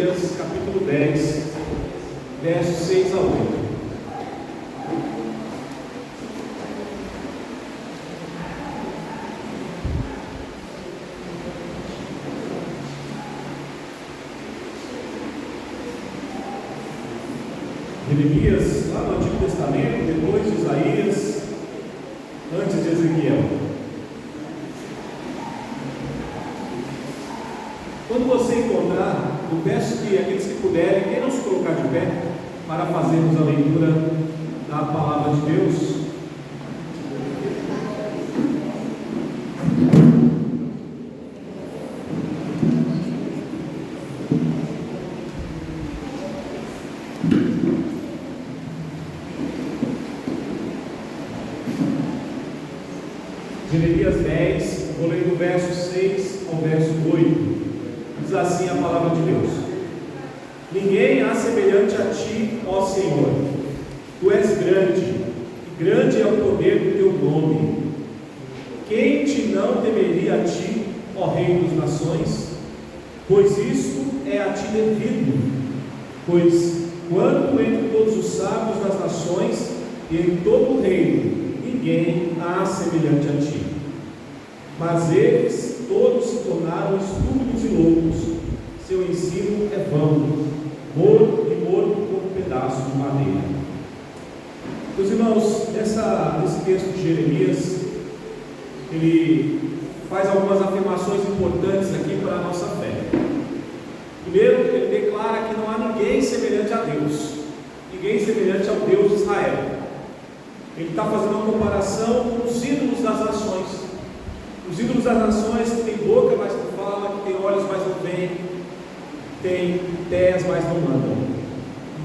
Jeremias, capítulo 10, versos 6 a 8. Jeremias, lá no Antigo Testamento, depois de Isaías, antes de Ezequiel. Quando você encontrar, eu peço que aqueles que puderem, queiram se colocar de pé para fazermos a leitura da palavra de Deus. Jeremias 10, vou ler do verso 6 ao verso 8. Diz assim a palavra de Deus: Ninguém há semelhante a ti, ó Senhor. Tu és grande, e grande é o poder do teu nome. Quem te não temeria a ti, ó Rei das nações? Pois isso é a ti devido. Pois quanto entre todos os sábios das nações e em todo o reino, ninguém há semelhante a ti. Mas eles todos se tornaram estúpidos e loucos. Seu ensino é vão, morto como um pedaço de madeira. Meus irmãos, nesse texto de Jeremias, ele faz algumas afirmações importantes aqui para a nossa fé. Primeiro, ele declara que não há ninguém semelhante a Deus, ninguém semelhante ao Deus de Israel. Ele está fazendo uma comparação com os ídolos das nações. Os ídolos das nações que têm boca, mas não fala, que têm olhos, mas não veem, têm pés, mas não andam.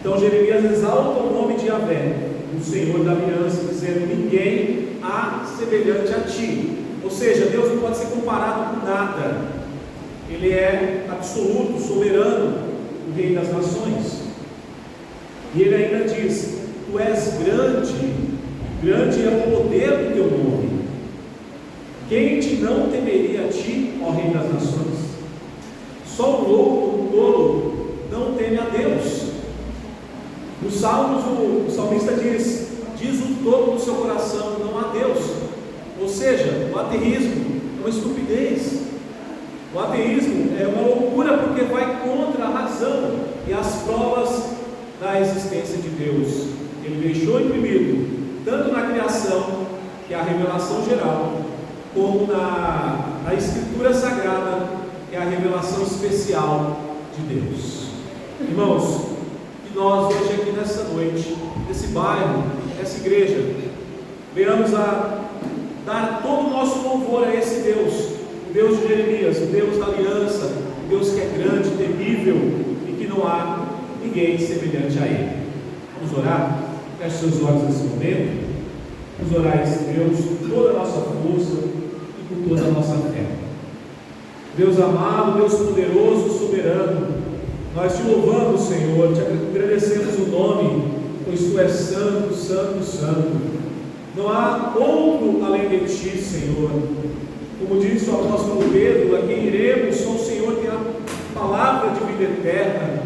Então Jeremias exalta o nome de Yahvé, o Senhor da aliança, dizendo: ninguém há semelhante a ti. Ou seja, Deus não pode ser comparado com nada. Ele é absoluto, soberano, o Rei das nações. E ele ainda diz: tu és grande, grande é o poder do teu nome. Quem te não temeria a ti, ó Rei das nações? Só o louco, o tolo, não teme a Deus. Nos Salmos, o salmista diz o tolo no seu coração: não há Deus. Ou seja, o ateísmo é uma estupidez. O ateísmo é uma loucura porque vai contra a razão e as provas da existência de Deus. Ele deixou imprimido tanto na criação, que é a revelação geral, como na Escritura Sagrada, que é a revelação especial de Deus. Irmãos, que nós hoje aqui nessa noite, nesse bairro, nessa igreja, venhamos a dar todo o nosso louvor a esse Deus, o Deus de Jeremias, o Deus da aliança, o Deus que é grande, temível e que não há ninguém semelhante a Ele. Vamos orar? Feche seus olhos nesse momento. Vamos orar a esse Deus com toda a nossa força e com toda a nossa fé. Deus amado, Deus poderoso, soberano, nós te louvamos, Senhor, te agradecemos o nome, pois tu és santo, santo, santo. Não há outro além de ti, Senhor. Como disse o apóstolo Pedro: a quem iremos? Só o Senhor tem a palavra de vida eterna.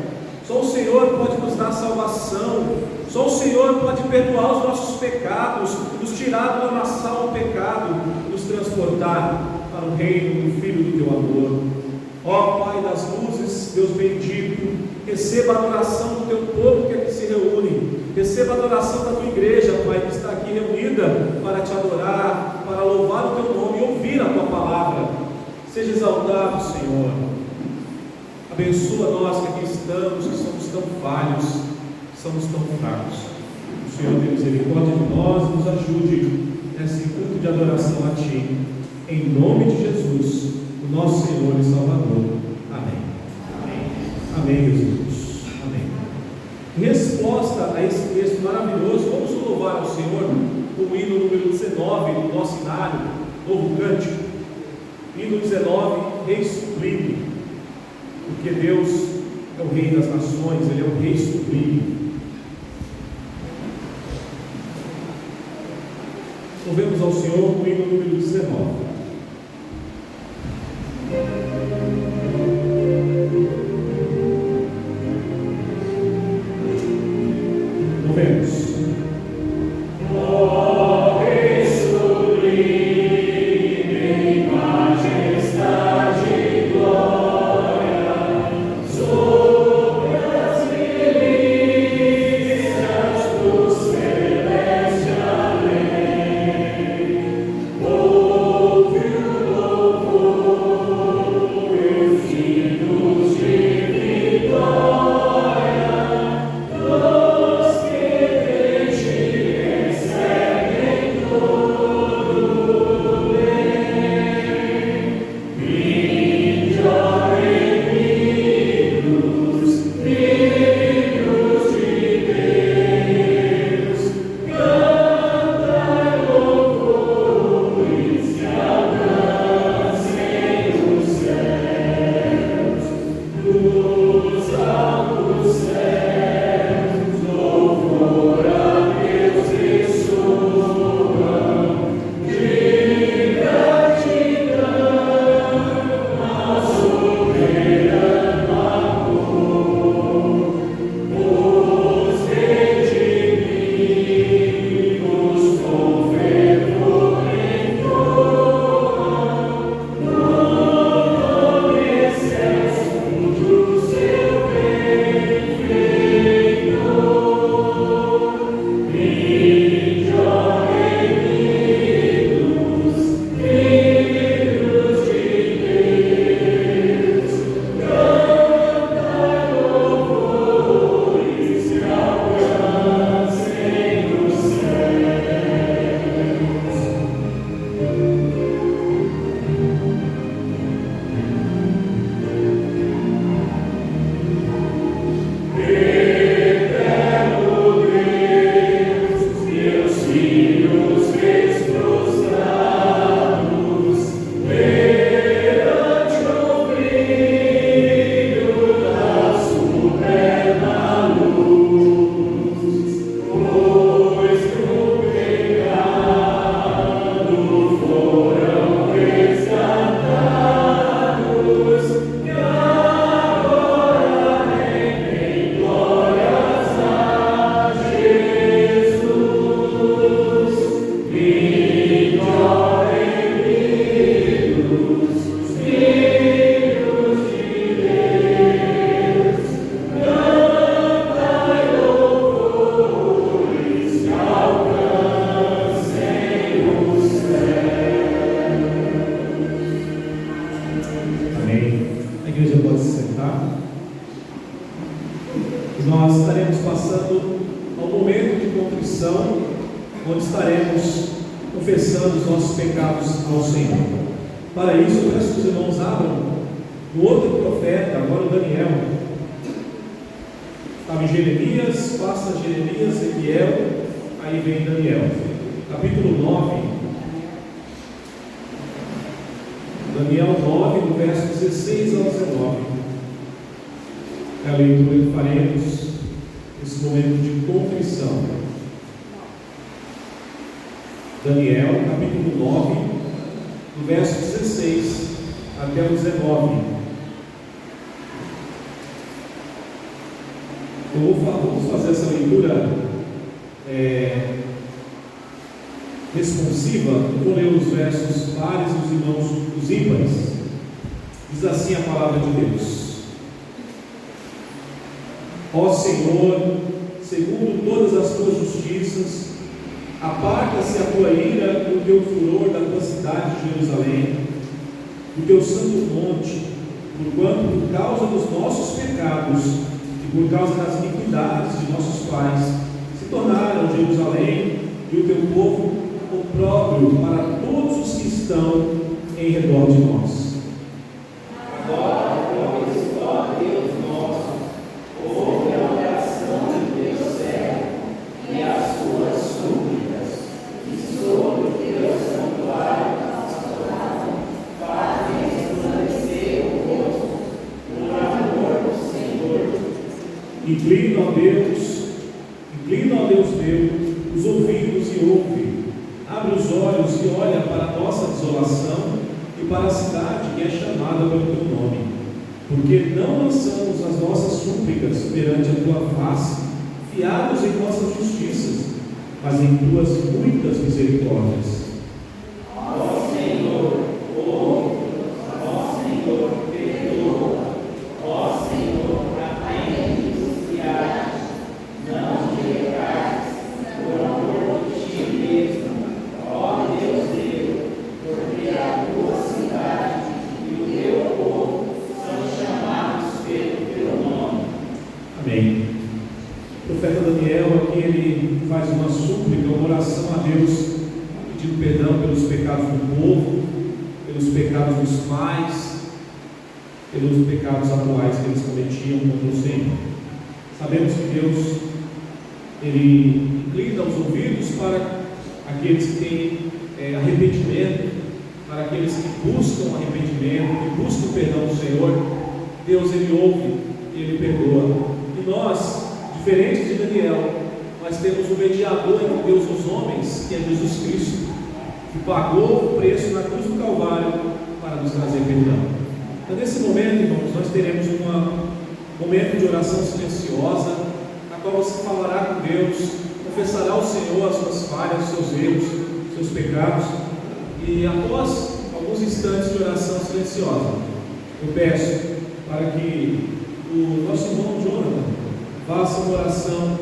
Só o Senhor pode nos dar salvação. Só o Senhor pode perdoar os nossos pecados, nos tirar do lamaçal do pecado, nos transportar para o reino do Filho do teu amor. Ó Pai das luzes, Deus bendito, receba a adoração do teu povo que aqui se reúne. Receba a adoração da tua igreja, Pai, que está aqui reunida para te adorar, para louvar o teu nome e ouvir a tua palavra. Seja exaltado, Senhor. Abençoa nós que aqui estamos, que somos tão falhos, somos tão fracos. O Senhor tem misericórdia de nós e nos ajude nesse culto de adoração a Ti, em nome de Jesus, o nosso Senhor e Salvador. Amém. Amém. Amém, meus irmãos. Amém. Em resposta a esse texto maravilhoso, vamos louvar ao Senhor com o hino número 19 do nosso inário, novo cântico. Hino 19, Rei Sublime, porque Deus é o Rei das nações, Ele é o Rei Sublime. Louvemos ao Senhor com o hino número 19. nós estaremos passando a um momento de contrição, onde estaremos confessando os nossos pecados ao Senhor. Para isso, eu peço que os irmãos abram no outro profeta, agora o Daniel. Estava em Jeremias, passa Jeremias, Ezequiel, aí vem Daniel. Capítulo 9. Daniel 9, do verso 16 ao 19. É a leitura que faremos nesse momento de contrição. Daniel, capítulo 9, do verso 16 até o 19. Vamos fazer essa leitura responsiva. Eu vou ler os versos pares e os irmãos os ímpares. Diz assim a palavra de Deus: Ó Senhor, segundo todas as tuas justiças, aparta-se a tua ira e o teu furor da tua cidade de Jerusalém, do teu santo monte, porquanto por causa dos nossos pecados e por causa das iniquidades de nossos pais, se tornaram Jerusalém e o teu povo opróbrio para todos os que estão em redor de nós. Agora, pois, ó Deus nosso, ouve a oração do teu servo e as suas súplicas, que sobre o teu santuário fazem resplandecer o rosto, por amor do Senhor. Inclina, ó Deus meu, os ouvidos e ouve. Abre os olhos e olha para a nossa desolação e para a cidade que é chamada pelo teu nome. Porque não lançamos as nossas súplicas perante a tua face, fiados em nossas justiças, mas em tuas muitas misericórdias. Ó Senhor, ouve, ó Senhor, perdoa, ó Senhor, atende e age, não te retraias, por amor de ti mesmo, ó Deus meu, porque a tua cidade e o teu povo são chamados pelo teu nome. Amém. O profeta Daniel aqui ele faz uma súplica, uma oração a Deus, pedindo perdão pelos pecados do povo, pelos pecados dos pais, pelos pecados atuais que eles cometiam contra o Senhor. Sabemos que Deus ele inclina os ouvidos para aqueles que têm arrependimento, para aqueles que buscam arrependimento, que buscam o perdão do Senhor. Deus ele ouve e ele perdoa. E nós, diferente de Daniel, nós temos um mediador entre Deus e os homens, que é Jesus Cristo, que pagou o preço na cruz do Calvário para nos trazer perdão. Então, nesse momento, irmãos, nós teremos um momento de oração silenciosa, na qual você falará com Deus, confessará ao Senhor as suas falhas, os seus erros, os seus pecados, e após alguns instantes de oração silenciosa, eu peço para que o nosso irmão Jonathan faça uma oração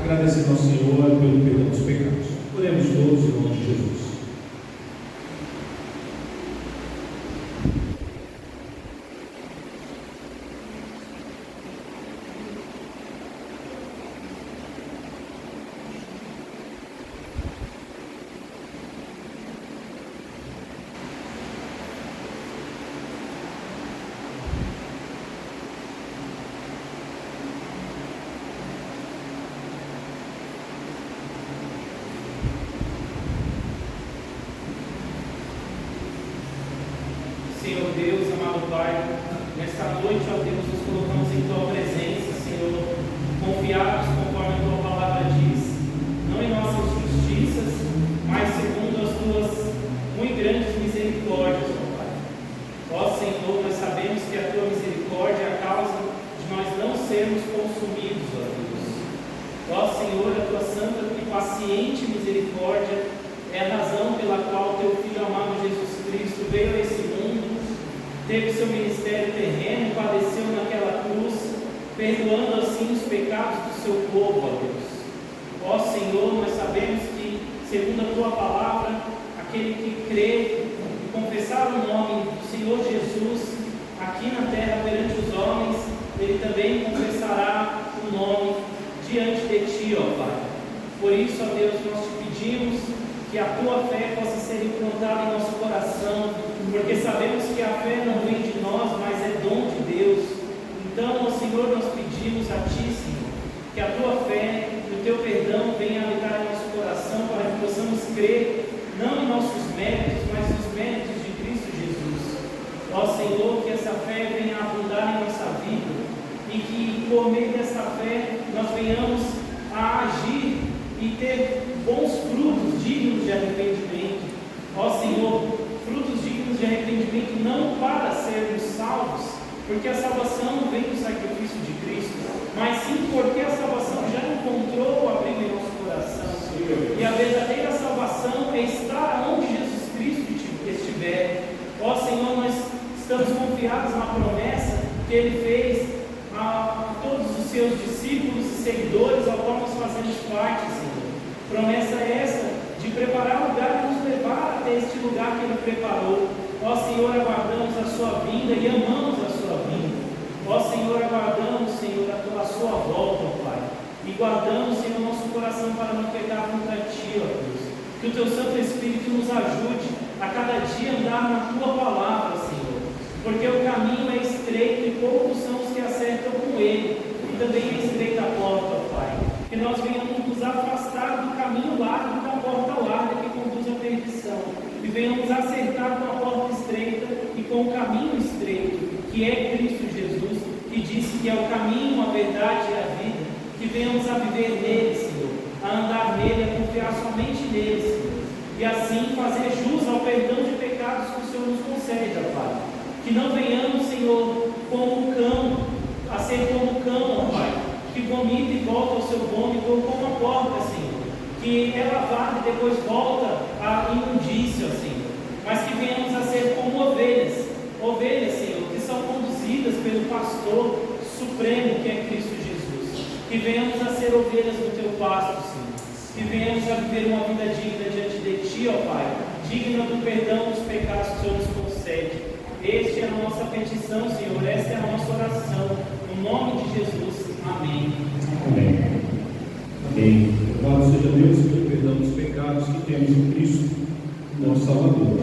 agradecendo ao Senhor pelo perdão dos pecados. Oremos todos em nome de Jesus. Senhor Deus, amado Pai, nesta noite, ó Deus, nos colocamos em Tua presença, Senhor, confiados conforme a Tua palavra diz, não em nossas justiças, mas segundo as Tuas muito grandes misericórdias, ó Pai. Ó Senhor, nós sabemos que a Tua misericórdia é a causa de nós não sermos consumidos, ó Deus. Ó Senhor, a Tua santa e paciente misericórdia é a razão pela qual Teu Filho amado Jesus Cristo veio a esse mundo, teve seu ministério terreno e padeceu naquela cruz, perdoando assim os pecados do seu povo, ó Deus. Ó Senhor, nós sabemos que, segundo a Tua palavra, aquele que crê e confessar o nome do Senhor Jesus aqui na terra perante os homens, ele também confessará o nome Por isso, ó Deus, nós te pedimos que a tua fé possa ser implantada em nosso coração, porque sabemos que a fé não vem de nós, mas é dom de Deus. Então, ó Senhor, nós pedimos a Ti, Senhor, que a tua fé e o teu perdão venham habitar em nosso coração, para que possamos crer, não em nossos méritos, mas nos méritos de Cristo Jesus. Ó Senhor, que essa fé venha abundar em nossa vida, e que por meio dessa fé nós venhamos a agir e ter bons frutos dignos de arrependimento. Ó Senhor, frutos dignos de arrependimento não para sermos salvos, porque a salvação vem do sacrifício de Cristo, mas sim porque a salvação já encontrou o abrigo em nosso coração. E a verdadeira salvação é estar onde Jesus Cristo estiver. Ó Senhor, nós estamos confiados na promessa que Ele fez a todos os seus discípulos e seguidores, ao qual nós fazemos parte, Senhor. Promessa essa de preparar lugar e nos levar até este lugar que Ele preparou. Ó Senhor, aguardamos a sua vinda e amamos a sua vinda. Ó Senhor, aguardamos, Senhor, a sua volta, ó Pai. E guardamos, Senhor, nosso coração para não pecar contra Ti, ó Deus. Que o Teu Santo Espírito nos ajude a cada dia andar na Tua palavra, Senhor. Porque o caminho é estreito e poucos são os que acertam com ele. E também é estreita a porta, ó Pai. Que nós venhamos nos afastar do caminho largo, da porta larga que conduz à perdição. E venhamos acertar com a porta estreita e com o caminho estreito, que é Cristo Jesus, que disse que é o caminho, a verdade e a vida. Que venhamos a viver nele, Senhor, a andar nele, a confiar somente nele, Senhor. E assim fazer jus ao perdão de pecados que o Senhor nos concede, ó Pai. Que não venhamos, Senhor, como cão, a ser como cão, ó Pai, que vomita e volta ao seu vômito, ou como a porca, Senhor, que é lavada e depois volta à imundícia, Senhor. Mas que venhamos a ser como ovelhas, Senhor, que são conduzidas pelo pastor supremo, que é Cristo Jesus. Que venhamos a ser ovelhas do Teu pasto, Senhor. Que venhamos a viver uma vida digna diante de Ti, ó Pai, digna do perdão dos pecados que o Senhor nos concede. Esta é a nossa petição, Senhor, esta é a nossa oração, no nome de Jesus, amém. Amém. Amém. Louvado seja Deus pelo perdão dos pecados que temos em Cristo, nosso Salvador.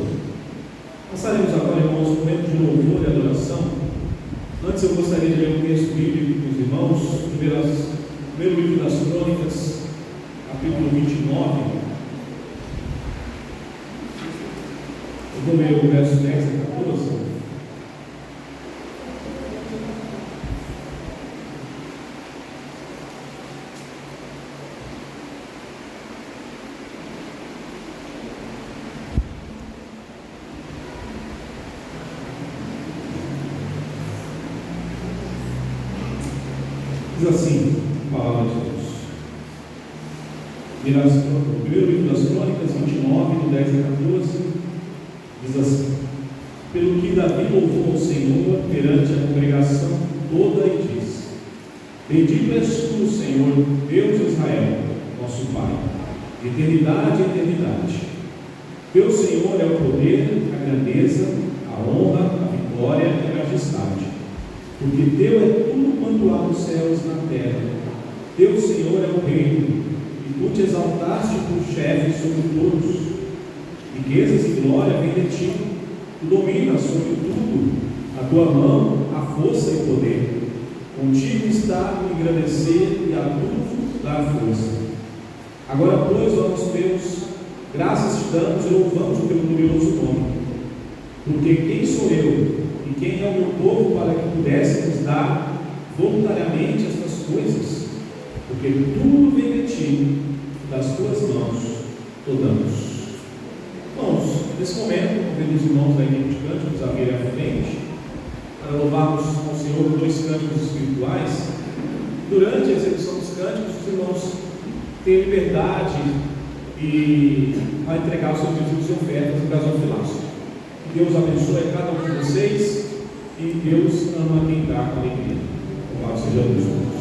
Passaremos agora, irmãos, um momento de louvor e adoração. Antes eu gostaria de ler um texto bíblico com os irmãos, primeiro livro das Crônicas, capítulo 29. Eu vou ler o verso 10 a 14. Diz assim a palavra de Deus. O primeiro livro das Crônicas, 29, do 10 a 14, diz assim: pelo que Davi louvou ao Senhor perante a congregação toda e disse: bendito és tu, Senhor, Deus de Israel, nosso Pai, de eternidade em eternidade. Teu Senhor é o poder, a grandeza, a honra, a vitória e a majestade. Porque teu é tudo quanto há nos céus e na terra. Teu Senhor é o reino, e tu te exaltaste por chefe sobre todos. Riquezas e glória vêm de ti, tu dominas sobre tudo, a tua mão, a força e o poder. Contigo está o engrandecer e a tudo dar força. Agora, pois, ó Deus, graças te damos e louvamos o teu glorioso nome. Porque quem sou eu e quem é o meu povo para que pudéssemos dar voluntariamente estas coisas? Porque tudo vem de ti, das tuas mãos o damos. Irmãos, nesse momento, convido os irmãos da equipe de cânticos a virem à frente, para louvarmos ao Senhor dois cânticos espirituais. Durante a execução dos cânticos, os irmãos têm liberdade a entregar os seus dízimos e ofertas no gasofilaço. Que Deus abençoe cada um de vocês e Deus ama quem dá com alegria. Louvado seja Deus juntos.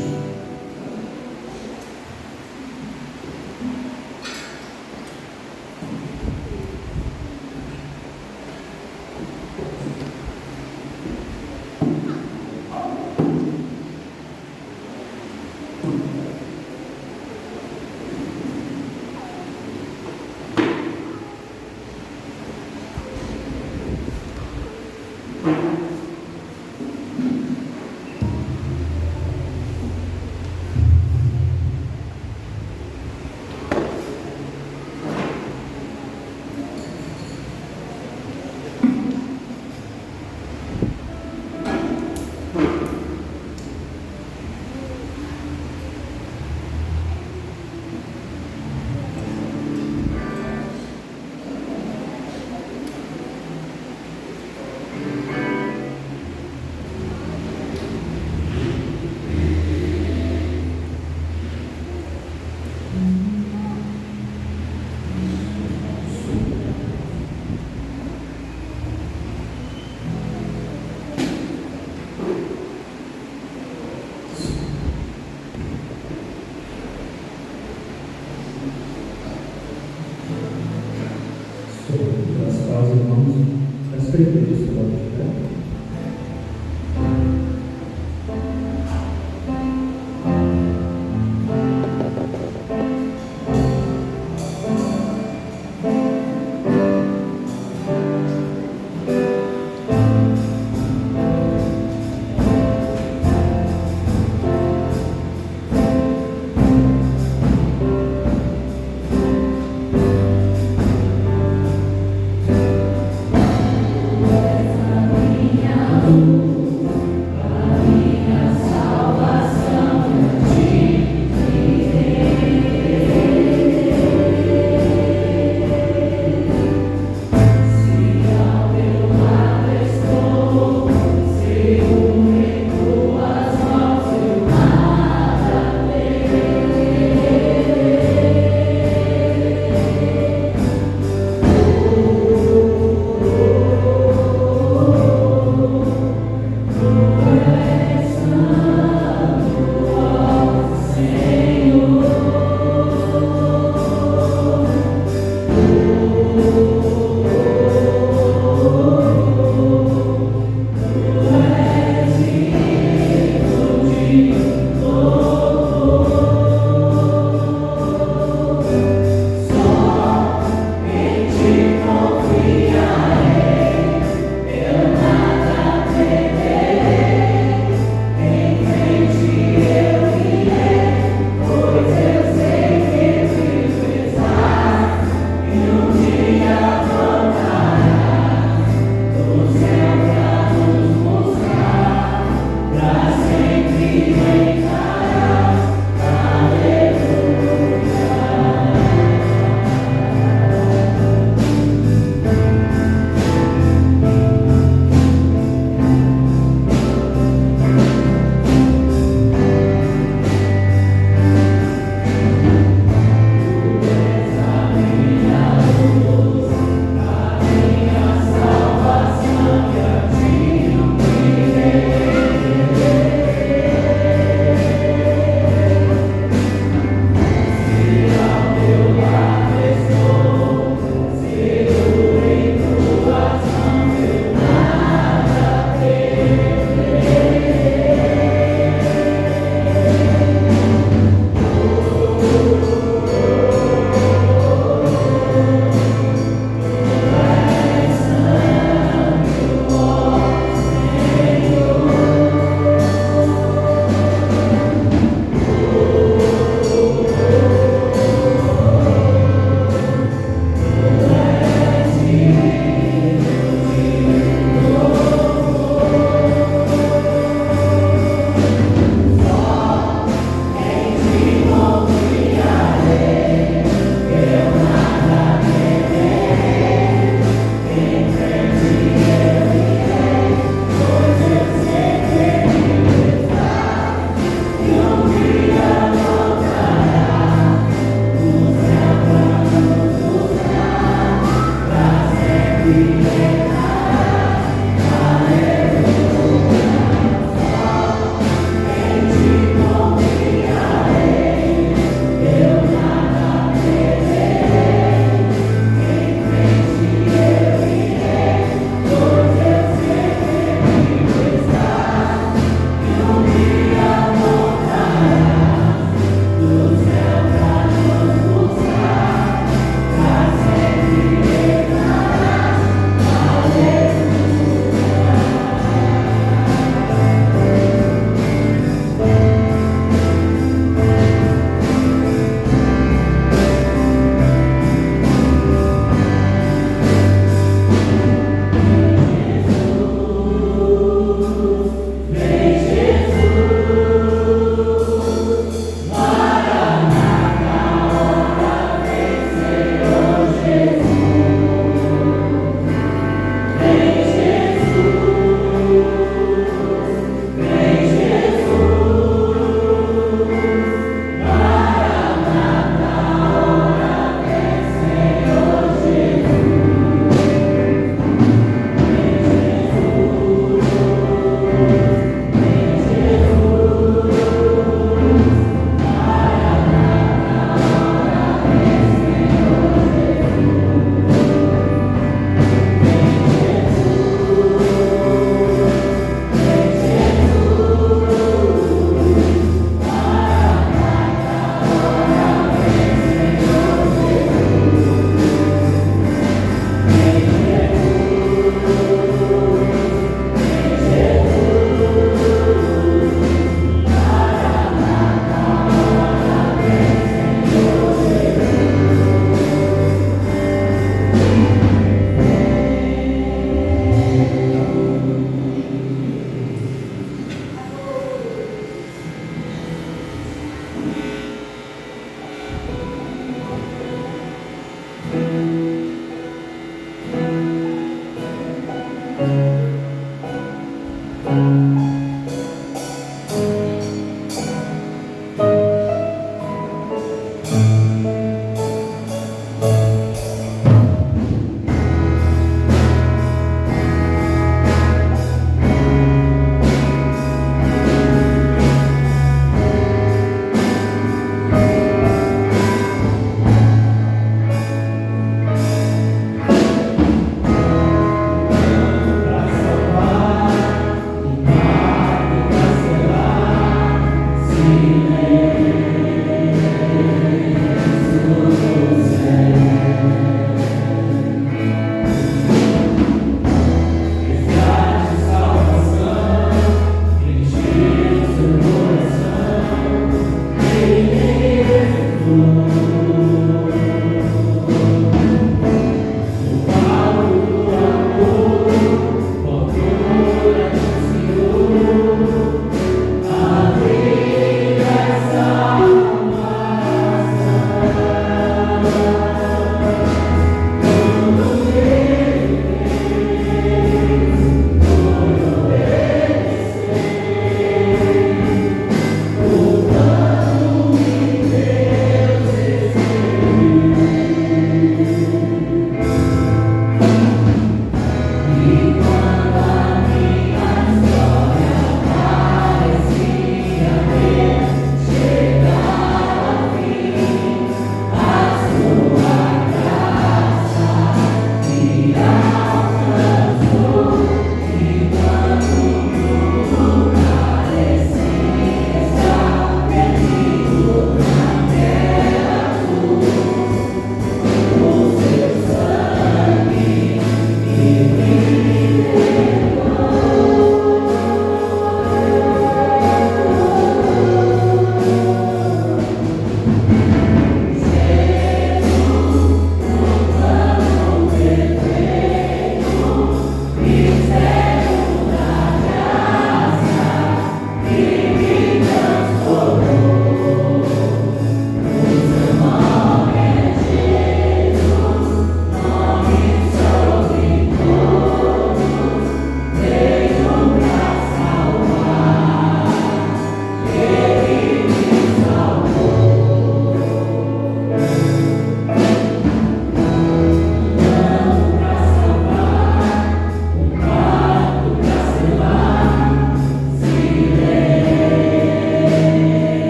irmãos a escrever isso hoje, né?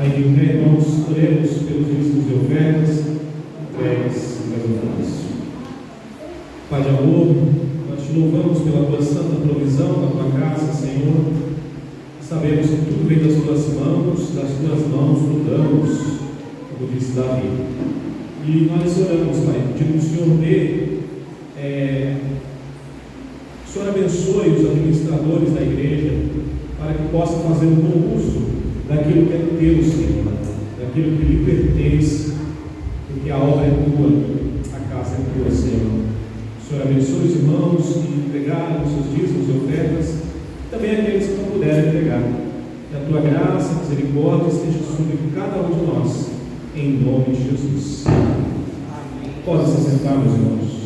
Aí de pé, irmãos, oremos pelos dízimos e ofertas entregues em gasofilácio. Pai de amor, nós te louvamos pela tua santa provisão na tua casa, Senhor. Sabemos que tudo vem das tuas mãos nos damos, como disse Davi. E nós oramos, Pai, pedindo que o Senhor o Senhor abençoe os administradores da igreja, para que possam fazer um bom uso daquilo que é teu, Senhor, daquilo que lhe pertence, porque a obra é tua, a casa é tua, Senhor. O Senhor abençoe os irmãos que entregaram os seus dízimos e ofertas, também aqueles que não puderam entregar. Que a tua graça e misericórdia esteja sobre cada um de nós, em nome de Jesus. Amém. Pode se sentar, meus irmãos.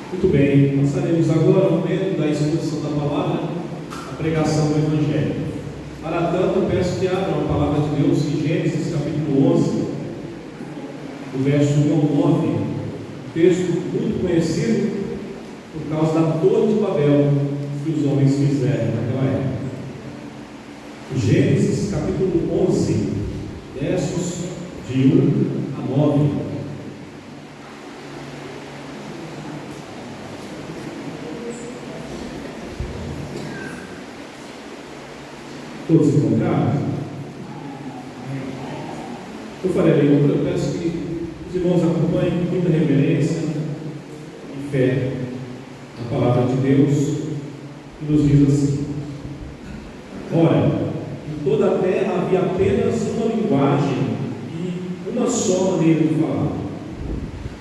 Muito bem, passaremos agora ao momento da exposição da palavra, a pregação do Evangelho. Para tanto, eu peço que abram a palavra de Deus em Gênesis capítulo 11, do verso 1 ao 9, texto muito conhecido por causa da Torre de Babel que os homens fizeram naquela época. Gênesis capítulo 11, versos de 1 a 9. Todos encontraram? Eu farei a leitura, eu peço que os irmãos acompanhem com muita reverência e fé a palavra de Deus, que nos diz assim: Ora, em toda a terra havia apenas uma linguagem e uma só maneira de falar.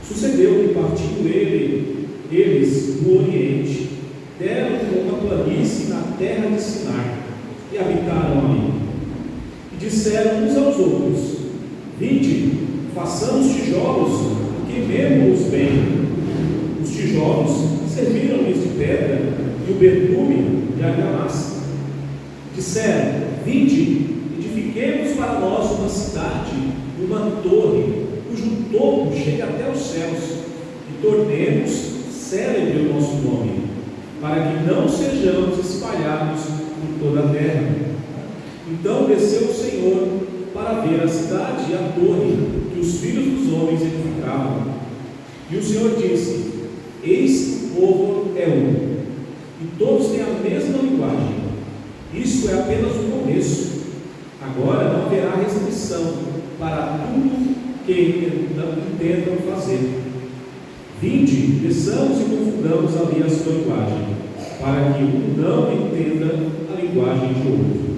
Sucedeu que, partindo eles do Oriente, deram uma planície na terra de Sinar, e habitaram ali. E disseram uns aos outros: Vinde, façamos tijolos, queimemos-os bem. Os tijolos serviram-lhes de pedra, e o betume de argamassa. Disseram: Vinde, edifiquemos para nós uma cidade, uma torre, cujo topo chegue até os céus, e tornemos célebre o nosso nome, para que não sejamos espalhados por toda a terra. Então desceu o Senhor para ver a cidade e a torre que os filhos dos homens edificavam. E o Senhor disse: Eis que o povo é um, e todos têm a mesma linguagem. Isto é apenas o começo. Agora não haverá restrição para tudo que entendam fazer. Vinde, desçamos e confundamos ali a sua linguagem, para que um não entenda a linguagem de outro.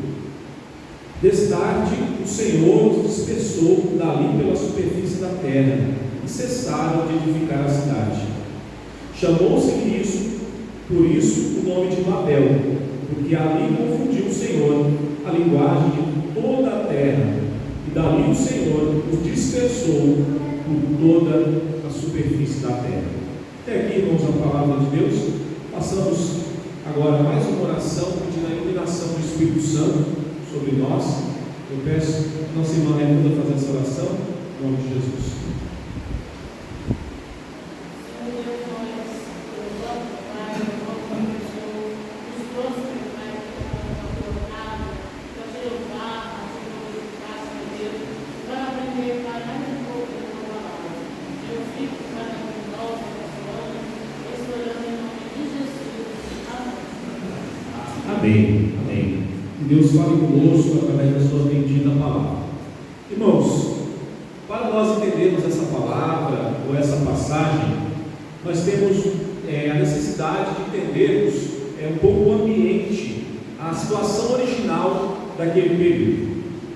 Destarde o Senhor os dispersou dali pela superfície da terra, e cessaram de edificar a cidade. Chamou-se por isso o nome de Babel, porque ali confundiu o Senhor a linguagem de toda a terra, e dali o Senhor os dispersou por toda a superfície da terra. Até aqui, irmãos, a palavra de Deus. Passamos agora mais uma oração pedindo a iluminação do Espírito Santo sobre nós. Eu peço que nossa irmã Raimundo fazer essa oração, em nome de Jesus. Amém, amém. Que Deus fale conosco através da sua bendita palavra. Irmãos, para nós entendermos essa palavra ou essa passagem, nós temos a necessidade de entendermos um pouco o ambiente, a situação original daquele período.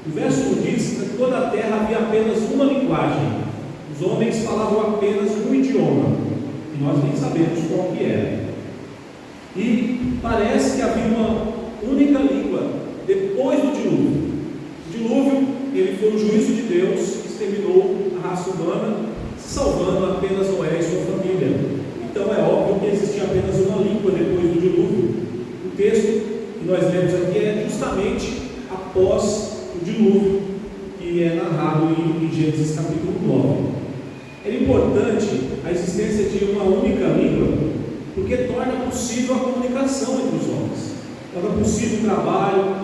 O verso 1 diz que em toda a terra havia apenas uma linguagem. Os homens falavam apenas um idioma, e nós nem sabemos qual que era. E parece que havia uma única língua depois do dilúvio. O dilúvio, ele foi o juízo de Deus que exterminou a raça humana, salvando apenas Noé e sua família. Então é óbvio que existia apenas uma língua depois do dilúvio. O texto que nós lemos aqui é justamente após o dilúvio. possível a comunicação entre os homens, estava possível o trabalho,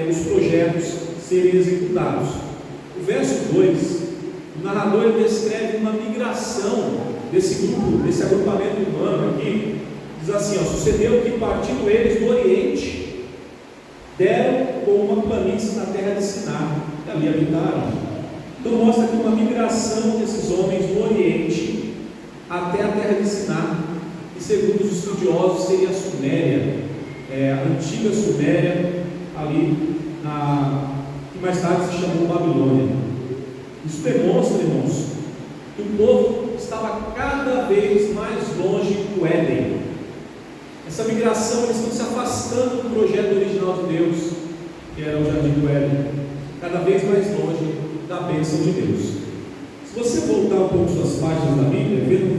os projetos serem executados. O verso 2, o narrador ele descreve uma migração desse grupo, desse agrupamento humano aqui. Diz assim: sucedeu que, partindo eles do Oriente, deram com uma planície na terra de Siná, e ali habitaram. Então mostra que uma migração desses homens do Oriente até a terra de Siná, e segundo os estudiosos seria a Suméria, a antiga Suméria, ali que mais tarde se chamou Babilônia. Isso demonstra, irmãos, que o povo estava cada vez mais longe do Éden. Essa migração, eles estão se afastando do projeto original de Deus, que era o Jardim do Éden, cada vez mais longe da bênção de Deus. Se você voltar um pouco suas páginas da Bíblia, ver no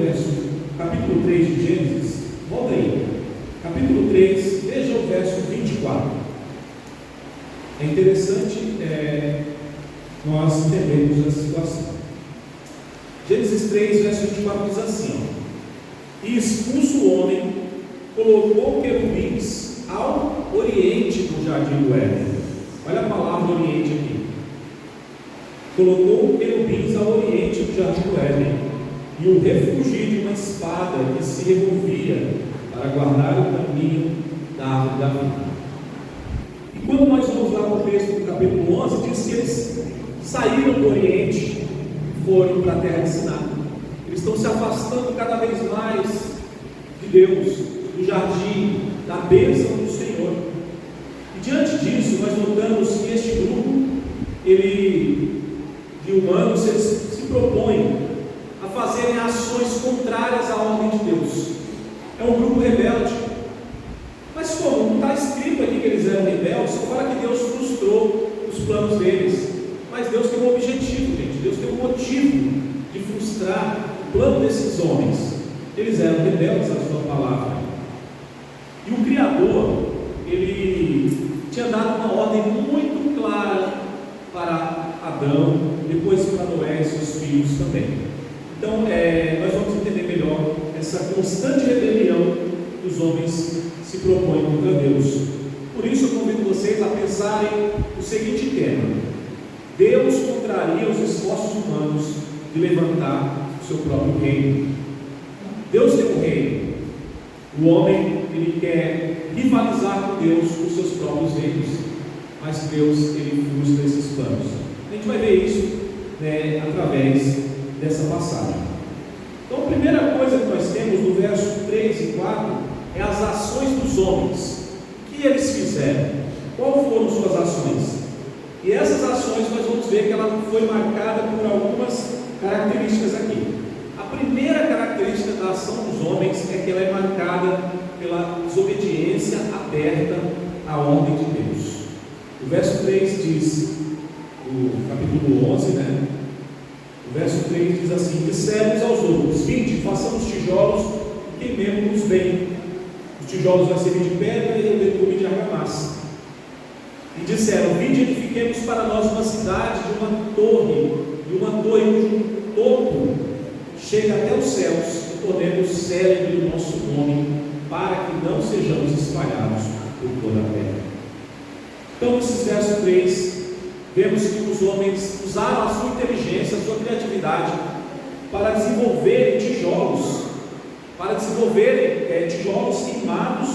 capítulo 3 de Gênesis, volta aí, capítulo 3, veja o verso 24. É interessante nós entendermos essa situação. Gênesis 3, verso 24 diz assim: e expulso o homem, colocou querubins ao oriente do jardim do Éden. Olha a palavra oriente aqui. Colocou querubins ao oriente do jardim do Éden, e o refugiu de uma espada que se revolvia para guardar o caminho da árvore da vida. E quando nós vamos lá no texto do capítulo 11, diz que eles saíram do Oriente e foram para a terra de Siná. Eles estão se afastando cada vez mais de Deus, do jardim, da bênção do Senhor. E diante disso, nós notamos que este grupo, de humanos, eles se propõem a fazerem ações contrárias à ordem de Deus. É um grupo rebelde. Mas como? Não está escrito aqui que eles eram rebeldes, só fala que Deus frustrou os planos deles. Mas Deus tem um objetivo, gente. Deus tem um motivo de frustrar o plano desses homens. Eles eram rebeldes à sua palavra. E o Criador, ele tinha dado uma ordem muito clara para Adão, depois para Noé e seus filhos também. Então, nós vamos entender melhor essa constante rebelião que os homens se propõem contra Deus. Por isso, eu convido vocês a pensarem o seguinte tema: Deus contraria os esforços humanos de levantar o seu próprio reino. Deus tem um reino. O homem, ele quer rivalizar com Deus com seus próprios reinos, mas Deus, ele frustra esses planos. A gente vai ver isso através dessa passagem. Então, a primeira coisa que nós temos no verso 3 e 4 é as ações dos homens. O que eles fizeram? Quais foram suas ações? E essas ações nós vamos ver que ela foi marcada por algumas características aqui. A primeira característica da ação dos homens é que ela é marcada pela desobediência aberta à ordem de Deus. O verso 3 diz, o capítulo 11, o verso 3 diz assim: disseram uns aos outros: vinde, façamos tijolos e queimemos-nos bem. Os tijolos vão servir de pedra e o betume de argamassa. E disseram: vinde, edifiquemos para nós uma cidade de uma torre cujo topo chega até os céus, e tornemos célebre o nosso nome, para que não sejamos espalhados por toda a terra. Então, nesses versos 3, vemos que os homens usaram a sua inteligência, a sua criatividade, para desenvolverem tijolos, tijolos queimados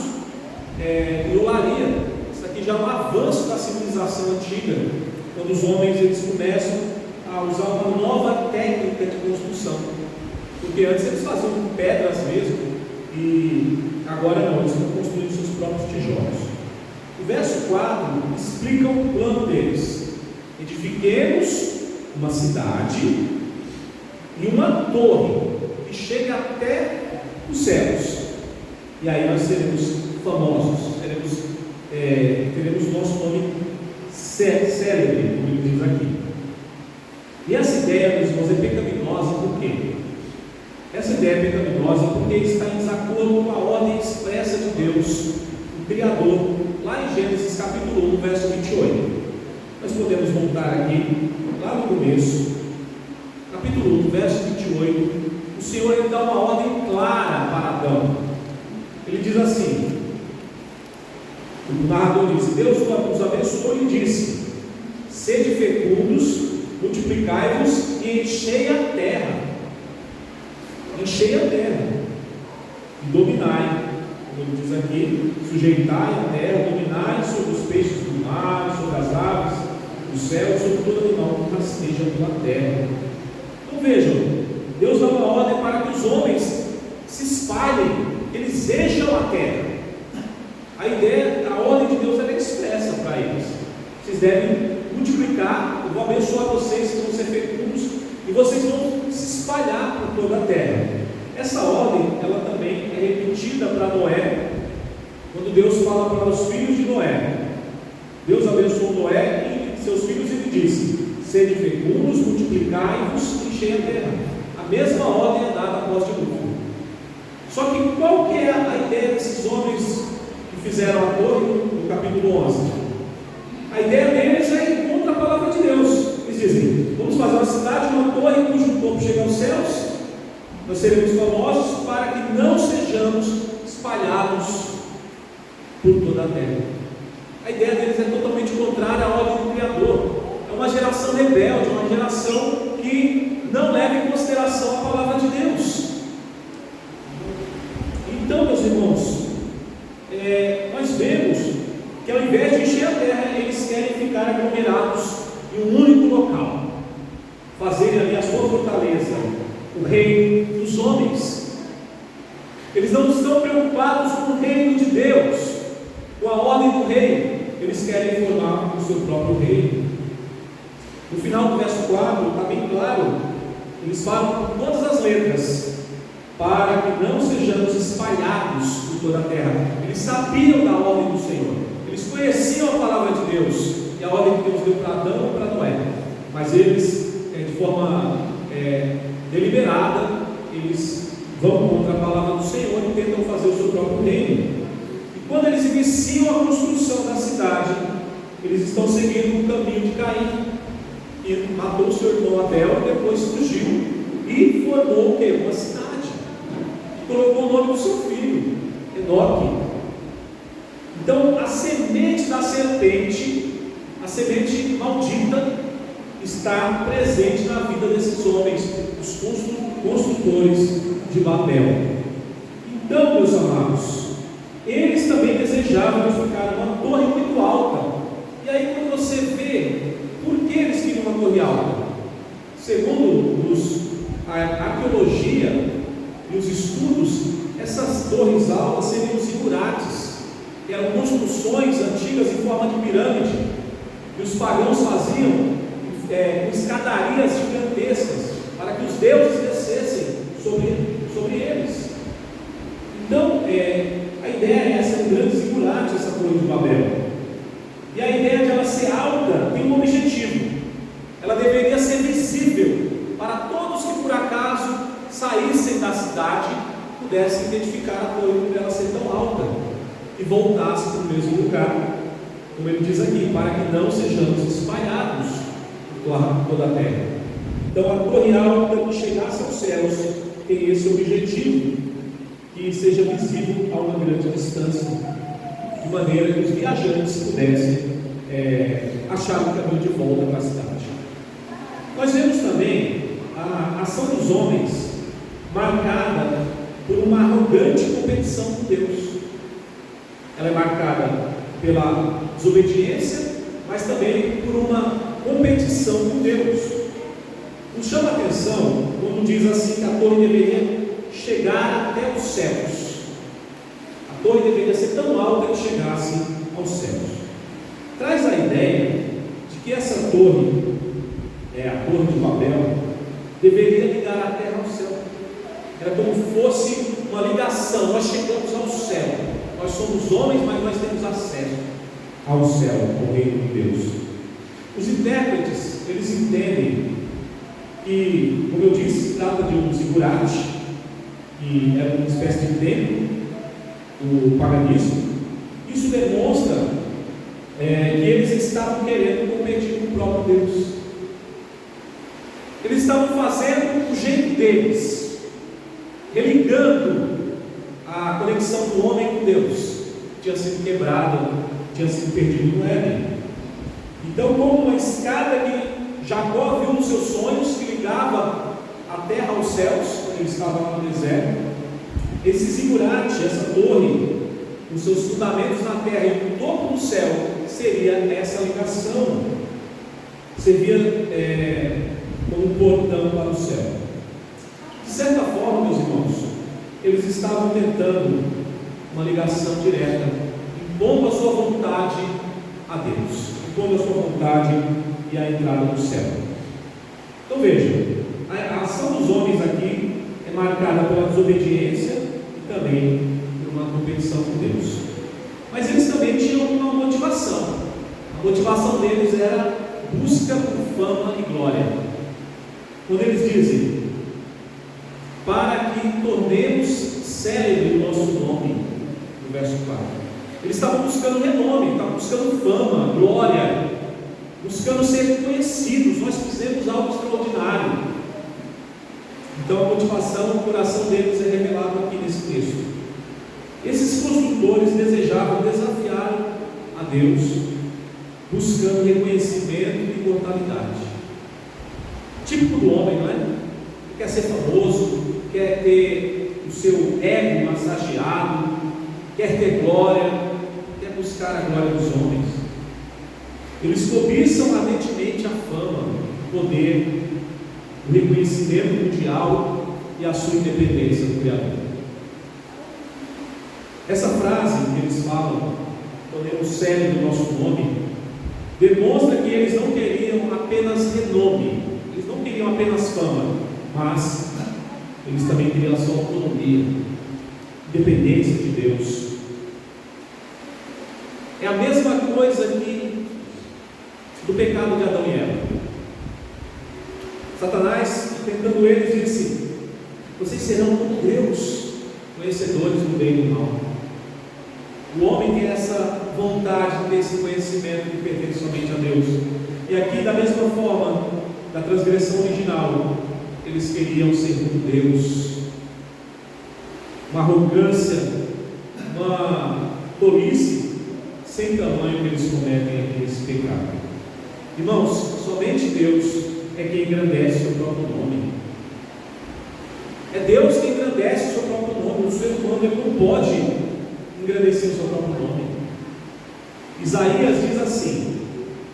em olaria. Isso aqui já é um avanço da civilização antiga, quando os homens eles começam a usar uma nova técnica de construção, porque antes eles faziam com pedras mesmo, e agora não, eles estão construindo seus próprios tijolos. O verso 4 explica o plano deles: edifiquemos uma cidade e uma torre que chega até os céus, e aí nós seremos famosos, teremos nosso nome célebre, como ele diz aqui. E essa ideia, meus irmãos, é pecaminosa. Por quê? Essa ideia é pecaminosa porque está em desacordo com a ordem expressa de Deus, o Criador, lá em Gênesis capítulo 1, verso 28. Nós podemos voltar aqui, lá no começo, capítulo 1, verso 28. O Senhor ele dá uma ordem clara para Adão. Ele diz assim, o narrador disse: Deus os abençoou e disse: sede fecundos, multiplicai-vos e enchei a terra. Enchei a terra e dominai, como ele diz aqui, sujeitai a terra, dominai sobre os peixes do mar, sobre as aves do céu, sobre todo animal que rasteja pela terra. Então vejam, Deus dá uma ordem para que os homens se espalhem, eles encham a terra. A ideia, a ordem de Deus é expressa para eles: vocês devem multiplicar, eu vou abençoar vocês, vocês vão ser fecundos e vocês vão se espalhar por toda a terra. Essa ordem, ela também é repetida para Noé, quando Deus fala para os filhos de Noé. Deus abençoou Noé e seus filhos e lhe disse: sede fecundos, multiplicai-vos e enchei a terra. A mesma ordem é dada após dilúvio. Só que qual que é a ideia desses homens que fizeram a torre no capítulo 11? A ideia deles é ir contra a palavra de Deus. Eles dizem: vamos fazer uma cidade, uma torre cujo topo chega aos céus, nós seremos famosos, para que não sejamos espalhados por toda a terra. A ideia deles é totalmente contrária à ordem do Criador. É uma geração rebelde, uma geração que não leva em consideração a palavra de Deus. Então, meus irmãos, nós vemos que ao invés de encher a terra, eles querem ficar aglomerados em um único local, fazerem ali a sua fortaleza, o reino dos homens. Eles não estão preocupados com o reino de Deus, com a ordem do reino. Eles querem formar o seu próprio reino. No final do verso 4 está bem claro, eles falam com todas as letras: para que não sejamos espalhados por toda a terra. Eles sabiam da ordem do Senhor, eles conheciam a palavra de Deus e a ordem que Deus deu para Adão e para Noé, mas eles, de forma deliberada, eles vão contra a palavra do Senhor e tentam fazer o seu próprio reino. E quando eles iniciam a construção da cidade, eles estão seguindo o caminho de Caim, que matou o seu irmão Abel, depois fugiu e formou o quê? Uma cidade. Colocou o nome do seu filho, Enoque. Então a semente da serpente, a semente maldita, está presente na vida desses homens, os construtores de Babel. Então, meus amados, eles também desejavam edificar uma torre muito alta. E aí, quando você vê por que eles queriam uma torre alta, segundo a arqueologia e os estudos, essas torres altas seriam zigurates, que eram construções antigas em forma de pirâmide, que os pagãos faziam com escadarias gigantescas, para que os deuses descessem sobre eles. Então, a ideia é essa, um grande zigurate, essa torre de Babel. E a ideia de ela ser alta tem um objetivo: ela deveria ser visível para todos que por acaso saíssem da cidade, pudessem identificar a torre por ela ser tão alta e voltassem para o mesmo lugar, como ele diz aqui, para que não sejamos espalhados por toda a terra. Então a torre alta que chegasse aos céus tem esse objetivo, que seja visível a uma grande distância, de maneira que os viajantes pudessem achar o caminho de volta para a cidade. Nós vemos também a ação dos homens marcada por uma arrogante competição com Deus. Ela é marcada pela desobediência, mas também por uma competição com Deus. Nos chama a atenção quando diz assim que a torre deveria chegar até os céus. A torre deveria ser tão alta que chegasse aos céus. Traz a ideia de que essa torre, a torre de Babel, deveria ligar a terra ao céu. Era como fosse uma ligação. Nós chegamos ao céu, nós somos homens, mas nós temos acesso ao céu, ao reino de Deus. Os intérpretes, eles entendem que, como eu disse, se trata de um zigurate, que era uma espécie de templo do paganismo. Isso demonstra que eles estavam querendo competir com o próprio Deus. Eles estavam fazendo o jeito deles, religando a conexão do homem com Deus tinha sido quebrada, tinha sido perdida no Éden. Então, como uma escada que Jacó viu nos seus sonhos, que ligava a terra aos céus, quando ele estava lá no deserto, esse zigurate, essa torre, os seus fundamentos na terra e o topo do céu, seria essa ligação, servia como um portão para o céu. De certa forma, meus irmãos, eles estavam tentando uma ligação direta, impondo a sua vontade a Deus, impondo a sua vontade e a entrada no céu. Então veja, a ação dos homens aqui é marcada pela desobediência e também por uma competição com Deus. Mas eles também tinham uma motivação. A motivação deles era busca por fama e glória. Quando eles dizem, para que tornemos célebre o nosso nome, no verso 4, eles estavam buscando renome, estavam buscando fama, glória, buscando ser conhecidos. Nós fizemos algo extraordinário. Então a motivação, o coração deles é revelado aqui nesse texto. Esses construtores desejavam desafiar a Deus, buscando reconhecimento e imortalidade. Típico do homem, não é? Quer ser famoso, quer ter o seu ego massageado, quer ter glória, quer buscar a glória dos homens. Eles cobiçam ardentemente a fama, o poder, o reconhecimento mundial e a sua independência do Criador. Essa frase que eles falam, tornemos célebre o nosso nome, demonstra que eles não queriam apenas renome, eles não queriam apenas fama, mas eles também queriam a sua autonomia, independência de Deus. É a mesma coisa que do pecado de Adão e Eva. Satanás, tentando eles, disse: vocês serão como Deus, conhecedores do bem e do mal. O homem tem essa vontade de ter esse conhecimento que pertence somente a Deus. E aqui, da mesma forma da transgressão original, eles queriam ser como Deus. Uma arrogância, uma tolice sem tamanho que eles cometem esse pecado. Irmãos, somente Deus é quem engrandece o seu próprio nome. É Deus quem engrandece o seu próprio nome. O ser humano ele não pode engrandecer o seu próprio nome. Isaías diz assim: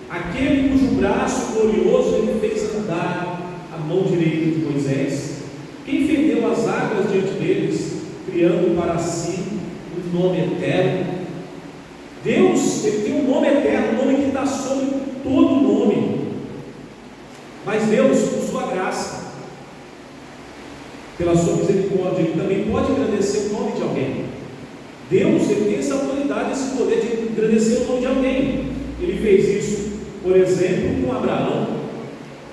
aquele cujo braço glorioso ele fez andar a mão direita de Moisés, quem fendeu as águas diante deles, criando para si um nome eterno. Deus, ele tem um nome eterno, um nome que está sobre todo nome. Mas Deus, por sua graça, pela sua misericórdia, ele também pode engrandecer o nome de alguém. Deus, ele tem essa autoridade, esse poder de engrandecer o nome de alguém. Ele fez isso, por exemplo, com Abraão.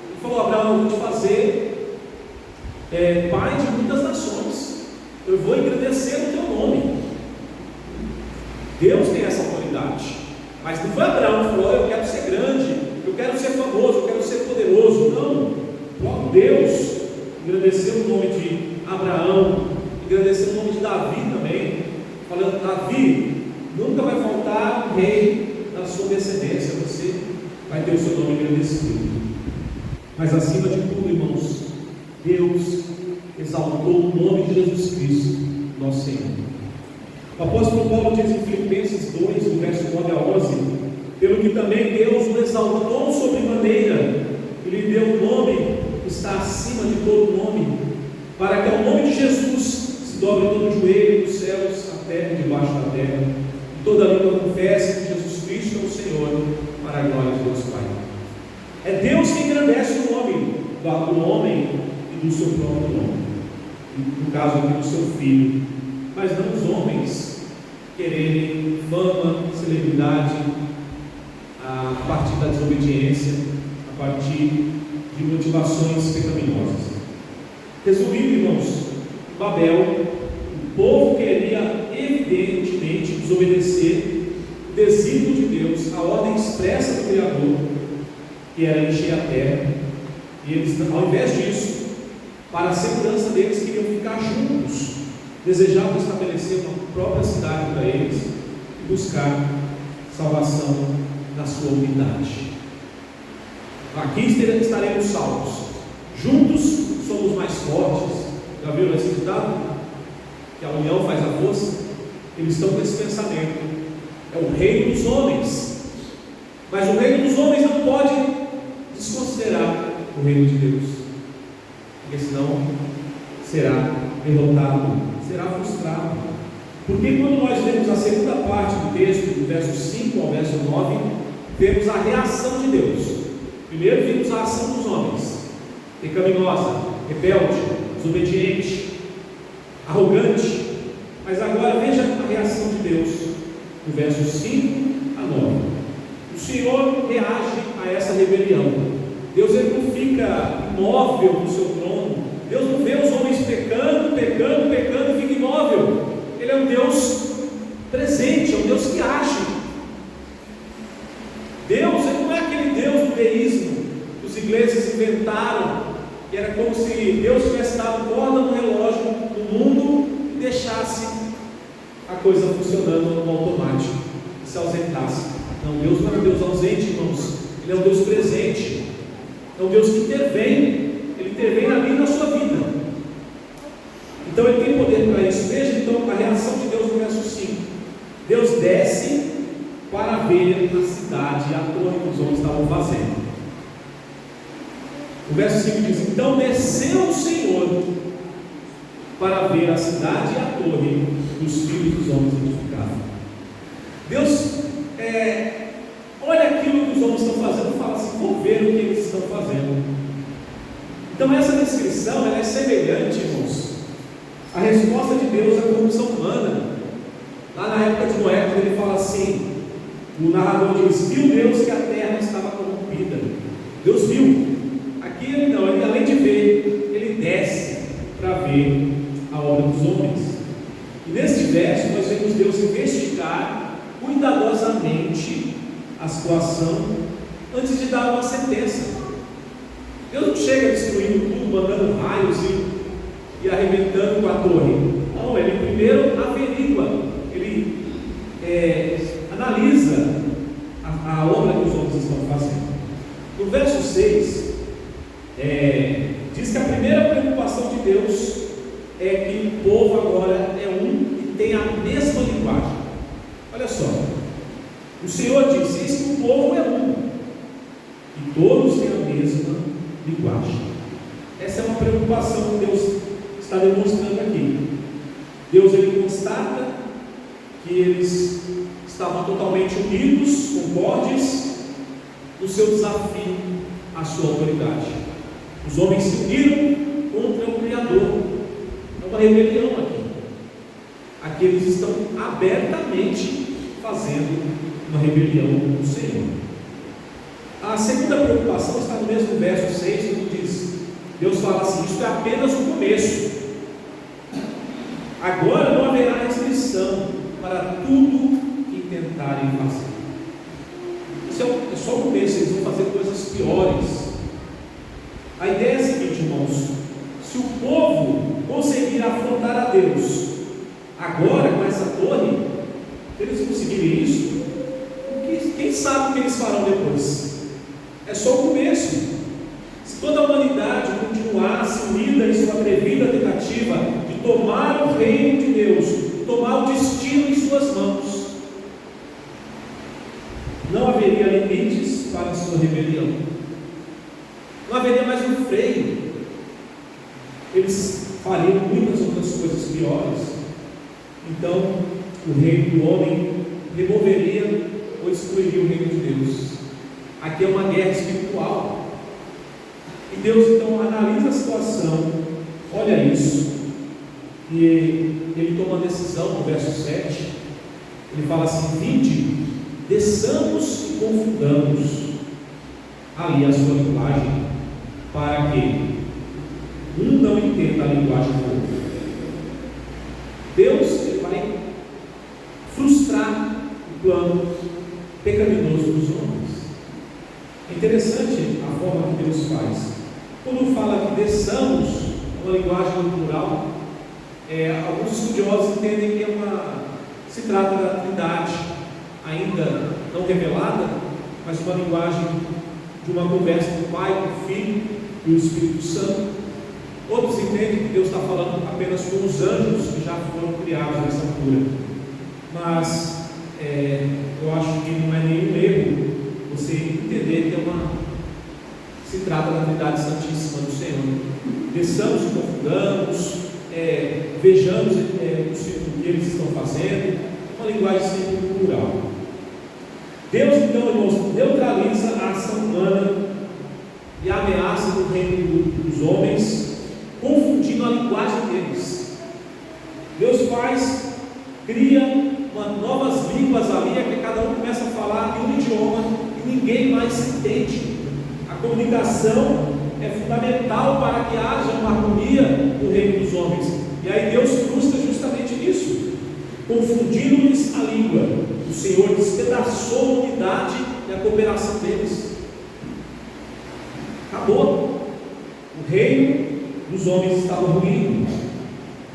Ele falou: Abraão, eu vou te fazer pai de muitas nações, eu vou engrandecer o teu nome. Deus tem essa autoridade. Mas não foi Abraão que falou: eu quero ser grande, eu quero ser famoso, eu quero ser poderoso. Não, o próprio Deus engrandeceu o nome de Abraão, engrandeceu o nome de Davi também, falando: Davi, nunca vai faltar um rei da sua descendência, você vai ter o seu nome engrandecido. Mas acima de tudo, irmãos, Deus exaltou o nome de Jesus Cristo, nosso Senhor. O apóstolo Paulo diz em Filipenses 2, do verso 9 a 11: pelo que também Deus o exaltou sobremaneira, e lhe deu um nome que está acima de todo nome, para que ao nome de Jesus se dobre todo o joelho dos céus, a terra e debaixo da terra, e toda língua confesse que Jesus Cristo é o Senhor, para a glória de Deus Pai. É Deus que engrandece o nome do homem e do seu próprio nome, no caso aqui do seu Filho, mas não os homens quererem fama, celebridade a partir da desobediência, a partir de motivações pecaminosas. Resumindo, irmãos, em Babel, o povo queria evidentemente desobedecer o desígnio de Deus, a ordem expressa do Criador, que era encher a terra, e eles, ao invés disso, para a segurança deles, queriam ficar juntos desejavam estabelecer uma própria cidade para eles e buscar salvação na sua unidade. Aqui estaremos salvos, juntos somos mais fortes. Já viram esse ditado? Que a união faz a força. Eles estão com esse pensamento. É o reino dos homens, mas o reino dos homens não pode desconsiderar o reino de Deus, porque senão será derrotado, será frustrado. Porque quando nós lemos a segunda parte do texto, do verso 5 ao verso 9, vemos a reação de Deus. Primeiro vimos a ação dos homens: pecaminosa, rebelde, desobediente, arrogante. Mas agora veja a reação de Deus, do verso 5 a 9. O Senhor reage a essa rebelião. Deus ele não fica imóvel no seu trono. Deus não vê os homens pecando e fica imóvel. Ele é um Deus presente, é um Deus que age. Deus ele não é aquele Deus do deísmo que os ingleses inventaram, que era como se Deus tivesse dado corda no relógio no mundo e deixasse a coisa funcionando no automático e se ausentasse. Não, Deus não é um Deus ausente, irmãos. Ele é um Deus presente, é um Deus que intervém. Ele intervém na minha e na sua vida. Então ele tem poder para isso. Veja então a reação de Deus no verso 5. Deus desce para ver a cidade e a torre que os homens estavam fazendo. O verso 5 diz: então desceu o Senhor para ver a cidade e a torre que os filhos dos homens edificavam. Deus olha aquilo que os homens estão fazendo e fala assim: vou ver o que eles estão fazendo. Então essa descrição ela é semelhante, irmãos, à resposta de Deus à corrupção humana. Lá na época de Noé, quando ele fala assim, o narrador diz: viu Deus que a terra estava corrompida. Deus viu. Aqui ele não, ele além de ver, ele desce para ver a obra dos homens. E neste verso nós vemos Deus investigar cuidadosamente a situação antes de dar uma sentença. Deus não chega destruindo tudo, mandando raios e arrebentando com a torre. Não, ele primeiro averigua, ele analisa a obra que os homens estão fazendo. No verso 6, diz que a primeira preocupação de Deus é que o povo agora é um e tem a mesma linguagem. Olha só, o Senhor diz: eis que o povo é um e todos têm a mesma linguagem. Essa é uma preocupação que Deus está demonstrando aqui. Deus ele constata que eles estavam totalmente unidos, concordes no seu desafio à sua autoridade. Os homens se uniram contra o Criador. É uma rebelião aqui. Aqui eles estão abertamente fazendo uma rebelião do Senhor. A segunda preocupação está no mesmo verso 6, que diz: Deus fala assim: isto é apenas o começo. Agora não haverá restrição para tudo que tentarem fazer. Isso é só o começo, eles vão fazer coisas piores. A ideia é a seguinte, irmãos: se o povo conseguir afrontar a Deus agora com essa torre, se eles conseguirem isso, quem sabe o que eles farão depois? É só o começo. Se toda a humanidade continuasse unida em sua atrevida tentativa de tomar o reino de Deus, tomar o destino em suas mãos, não haveria limites para a sua rebelião, não haveria mais um freio. Eles fariam muitas outras coisas piores. Então o reino do homem removeria ou excluiria o reino de Deus. Aqui é uma guerra espiritual. E Deus então analisa a situação, olha isso, e ele toma uma decisão no verso 7. Ele fala assim: vinde, desçamos e confundamos ali a sua linguagem, para que um não entenda a linguagem do outro. Deus ele vai frustrar o plano pecaminoso dos homens. É interessante a forma que Deus faz. Quando fala que desçamos, é uma linguagem no plural, Alguns estudiosos entendem que se trata da Trindade ainda não revelada, mas uma linguagem de uma conversa do Pai, do Filho e do Espírito Santo. Outros entendem que Deus está falando apenas com os anjos que já foram criados nessa altura. Mas eu acho que não é nenhum erro você entender que se trata da Trindade Santíssima do Senhor. Desçamos e confundamos, vejamos o que eles estão fazendo, uma linguagem sempre plural. Deus, então, irmãos, neutraliza a ação humana e a ameaça do reino dos homens, confundindo a linguagem deles. Deus cria novas línguas ali, que cada um começa a falar em um idioma e ninguém mais se entende. A comunicação é fundamental para que haja uma harmonia no reino dos homens. E aí Deus frustra justamente nisso, confundindo-lhes a língua. O Senhor despedaçou a unidade e a cooperação deles. Acabou. O reino dos homens estava ruindo.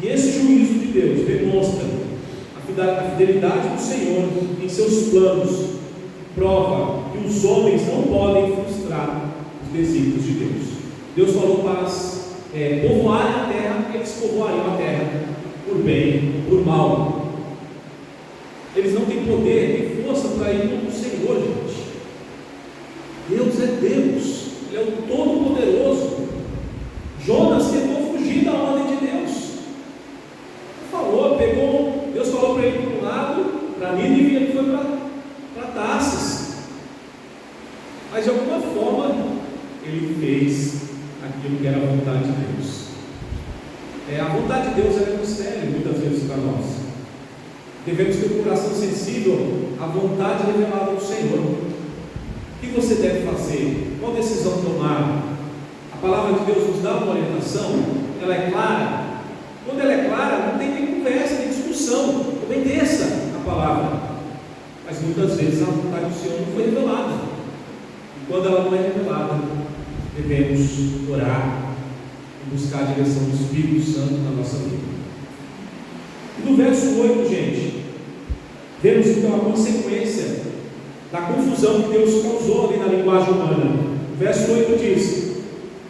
E esse juízo de Deus demonstra a fidelidade do Senhor em seus planos, prova que os homens não podem frustrar os desígnios de Deus. Deus falou para povoarem a terra, eles povoariam a terra por bem ou por mal. Eles não têm poder nem força para ir contra o Senhor, gente. Deus é Deus, Ele é o Todo-Poderoso. Jonas tentou fugir da ordem de Deus. Deus falou para ele para um lado, para Nínive, e ele foi para Tarsis. Mas de alguma forma ele fez aquilo que era a vontade de Deus. A vontade de Deus é um mistério muitas vezes para nós. Devemos ter um coração sensível à vontade revelada do Senhor. O que você deve fazer? Qual decisão tomar? A palavra de Deus nos dá uma orientação, ela é clara. Quando ela é clara, não tem nem conversa, nem discussão. Obedeça a palavra. Mas muitas vezes a vontade do Senhor não foi revelada. E quando ela não é revelada, devemos orar e buscar a direção do Espírito Santo na nossa vida. E no verso 8, gente, vemos então a consequência da confusão que Deus causou ali na linguagem humana. O verso 8 diz: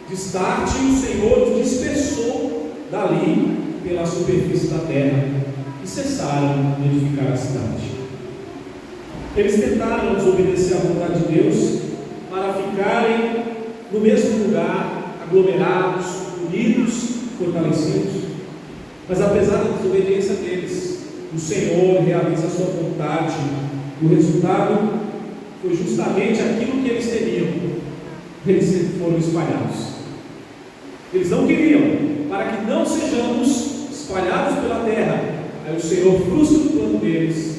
destarte o Senhor os dispersou dali pela superfície da terra e cessaram de edificar a cidade. Eles tentaram desobedecer à vontade de Deus para ficarem no mesmo lugar, aglomerados, unidos, fortalecidos. Mas apesar da desobediência deles, o Senhor realiza a sua vontade. O resultado foi justamente aquilo que eles teriam. Eles foram espalhados. Eles não queriam, para que não sejamos espalhados pela terra. Aí o Senhor frustra o plano deles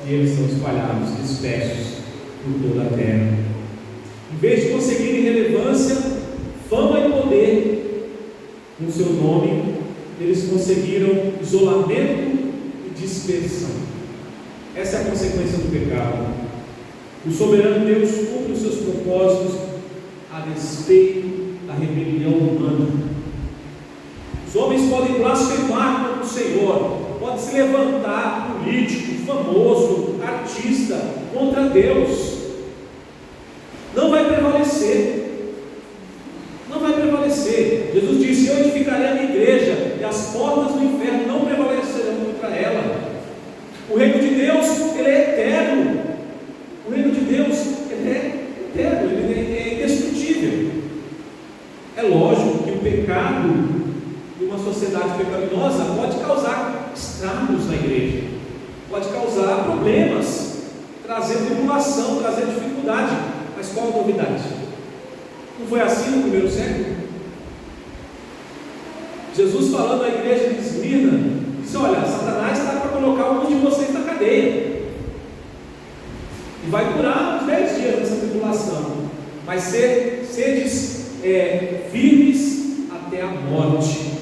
e eles são espalhados, dispersos por toda a terra. Em vez de conseguirem relevância, fama e poder no seu nome, eles conseguiram isolamento e dispersão. Essa é a consequência do pecado. O soberano Deus cumpre os seus propósitos a despeito da rebelião humana. Os homens podem blasfemar contra o Senhor, pode se levantar político, famoso, artista contra Deus. Não vai prevalecer. Não vai prevalecer. Jesus disse: eu edificarei a minha igreja e as portas do inferno não prevalecerão contra ela. O reino de Deus, ele é eterno. O reino de Deus, ele é eterno, ele é indestrutível. É lógico que o pecado de uma sociedade pecaminosa pode causar estragos na igreja, pode causar problemas, trazer tribulação, trazer dificuldade. Mas qual a novidade? Não foi assim no primeiro século? Jesus, falando à igreja de Esmirna, disse: olha, Satanás está para colocar alguns de vocês na cadeia e vai durar uns 10 dias nessa tribulação, mas sedes firmes até a morte,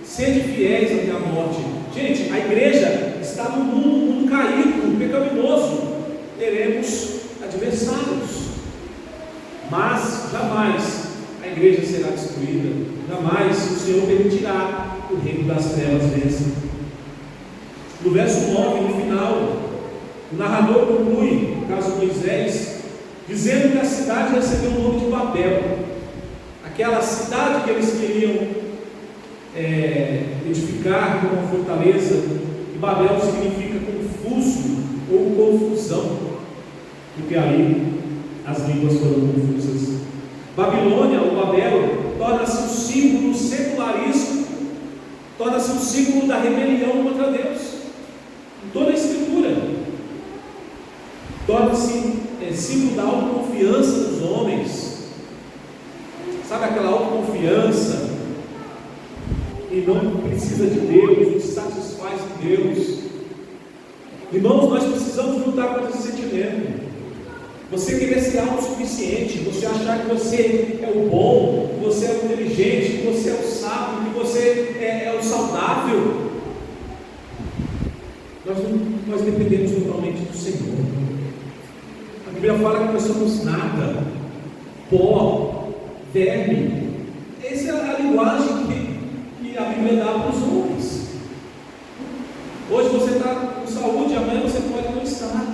sede fiéis até a morte. Gente, a igreja está no mundo caído, pecaminoso. Teremos adversários, jamais a igreja será destruída, jamais o Senhor permitirá o reino das trevas vença. No verso 9, no final, o narrador conclui, no caso de Moisés, dizendo que a cidade recebeu o nome de Babel, aquela cidade que eles queriam edificar como uma fortaleza, e Babel significa confuso ou confusão, porque ali as línguas foram confusas. Babilônia, ou Babel, torna-se um símbolo do secularismo, torna-se um símbolo da rebelião contra Deus, em toda a Escritura, torna-se símbolo da autoconfiança dos homens, sabe aquela autoconfiança, e não precisa de Deus, não se satisfaz em Deus. Irmãos, nós precisamos lutar contra esse sentimento. Você querer ser autossuficiente, você achar que você é o bom, que você é o inteligente, que você é o sábio, que você é o saudável. Nós dependemos totalmente do Senhor. A Bíblia fala que nós somos nada, pó, verme. Essa é a linguagem que a Bíblia dá para os homens. Hoje você está com saúde, amanhã você pode não estar.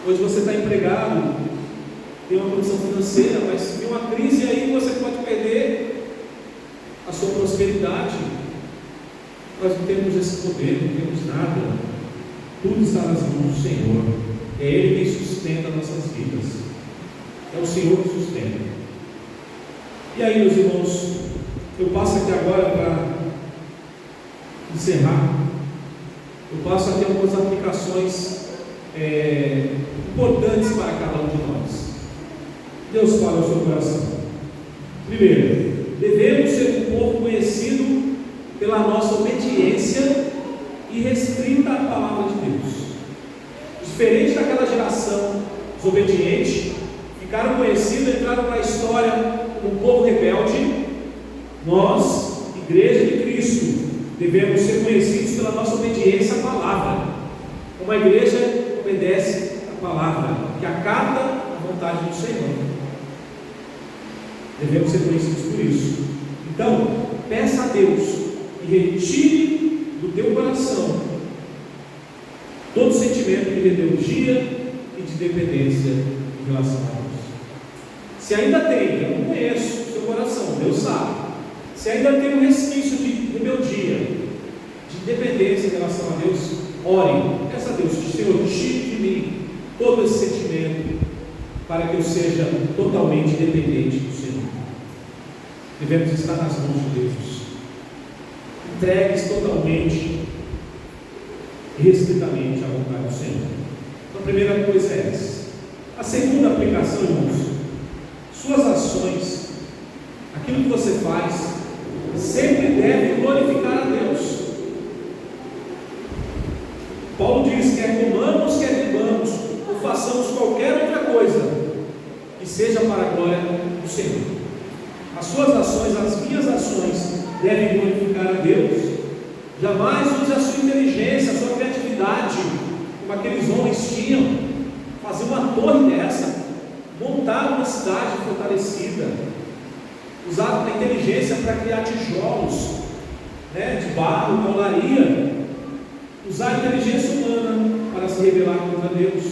Hoje você está empregado, tem uma condição financeira, mas se tem uma crise aí, você pode perder a sua prosperidade. Nós não temos esse poder, não temos nada. Tudo está nas mãos do Senhor. É Ele quem sustenta nossas vidas. É o Senhor que sustenta. E aí, meus irmãos, eu passo aqui agora para encerrar. Eu passo aqui algumas aplicações importantes para cada um de nós. Deus fala ao seu coração. Primeiro, devemos ser um povo conhecido pela nossa obediência irrestrita à palavra de Deus. Diferente daquela geração desobediente, ficaram conhecidos, entraram para a história como um povo rebelde. Nós, Igreja de Cristo, devemos ser conhecidos pela nossa obediência à palavra. Como a igreja obedece a palavra, que acata a vontade do Senhor. Devemos ser conhecidos por isso. Então, peça a Deus que retire do teu coração todo sentimento de rebeldia e de dependência em relação a Deus. Se ainda tem, eu não conheço o seu coração, Deus sabe. Se ainda tem um resquício de rebeldia, de dependência em relação a Deus, ore, peça a Deus, Senhor, tire de mim todo esse sentimento, para que eu seja totalmente dependente do Senhor. Devemos estar nas mãos de Deus, entregues totalmente e restritamente à vontade do Senhor. Então, a primeira coisa é essa. A segunda aplicação, irmãos, suas ações, aquilo que você faz, sempre deve glorificar a Deus. Paulo diz: quer comamos, quer bebamos, ou façamos qualquer outra coisa, que seja para a glória do Senhor. As suas ações, as minhas ações, devem glorificar a Deus. Jamais use a sua inteligência, a sua criatividade, como aqueles homens tinham, fazer uma torre dessa, montar uma cidade fortalecida, usar a inteligência para criar tijolos, de barro, paularia, usar a inteligência humana para se rebelar contra Deus.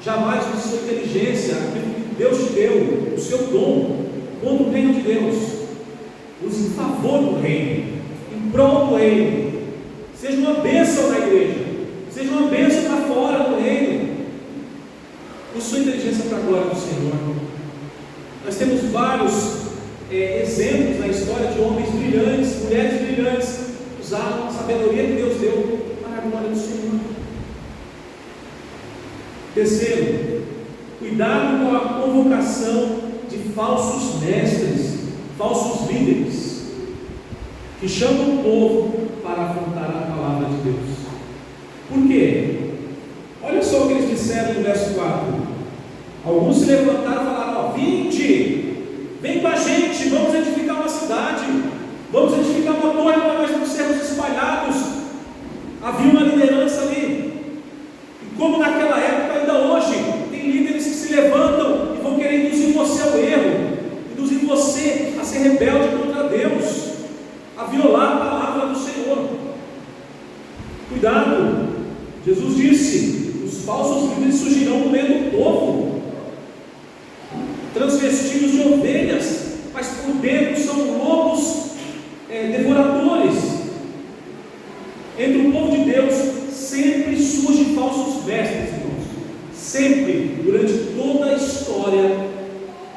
Jamais use sua inteligência, aquilo que Deus te deu, o seu dom, contra o reino de Deus. Use em favor do reino, em prol do reino. Seja uma bênção na igreja, seja uma bênção para fora do reino. Use sua inteligência para a glória do Senhor. Nós temos vários exemplos na história de homens brilhantes, mulheres brilhantes, usaram a sabedoria que Deus deu para a glória do Senhor. Terceiro, cuidado com a convocação de falsos mestres, falsos líderes, que chamam o povo para afrontar a palavra de Deus. Por quê? Olha só o que eles disseram no verso 4. Alguns se levantaram e falaram: vinde, vem com a gente, vamos edificar uma cidade, vamos edificar uma torre para nós não sermos espalhados. Havia uma liderança ali. E como naquela época, ainda hoje, tem líderes que se levantam e vão querer induzir você ao erro, induzir você a ser rebelde contra Deus. Os falsos líderes surgirão no meio do povo, transvestidos de ovelhas, mas por dentro são lobos devoradores. Entre o povo de Deus sempre surgem falsos mestres, irmãos. Sempre, durante toda a história,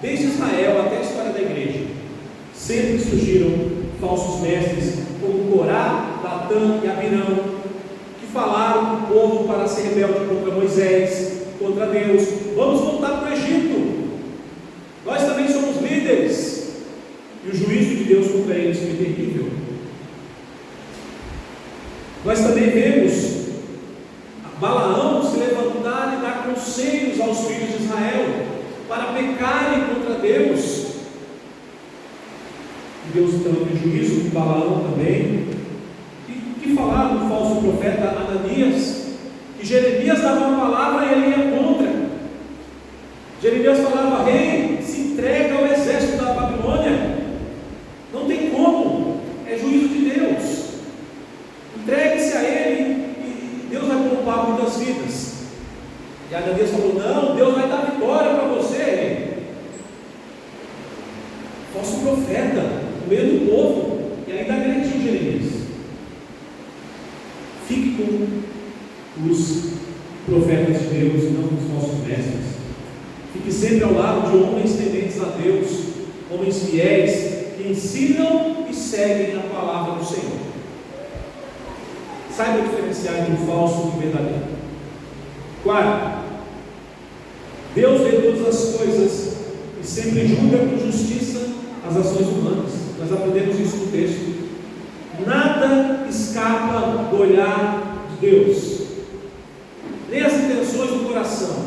desde Israel até a história da igreja, sempre surgiram falsos mestres, como Corá, Datã e Abirão, que falaram para o povo para ser rebelde contra Moisés, contra Deus. Vamos voltar para o Egito, nós também somos líderes. E o juízo de Deus contra eles foi terrível. Nós também vemos Balaão se levantar e dar conselhos aos filhos de Israel para pecarem contra Deus. E Deus então tem juízo com Balaão também. E que falaram do falso profeta Ananias, que Jeremias dava uma palavra e ele ia contra. Jeremias falava: rei, se entrega ao exército da Babilônia. Não tem como, é juízo de Deus. Entregue-se a ele e Deus vai poupar muitas vidas. E Ananias falou: não, Deus vai dar vitória para você, rei. Falso profeta, no meio do povo, e ainda agrediu Jeremias. Fique com os profetas de Deus e não com os falsos mestres. Fique sempre ao lado de homens tementes a Deus, homens fiéis, que ensinam e seguem a palavra do Senhor. Saiba diferenciar entre o falso e o verdadeiro. Quarto, Deus vê todas as coisas e sempre julga com justiça as ações humanas. Nós aprendemos isso no texto. Nada escapa do olhar de Deus, nem as intenções do coração.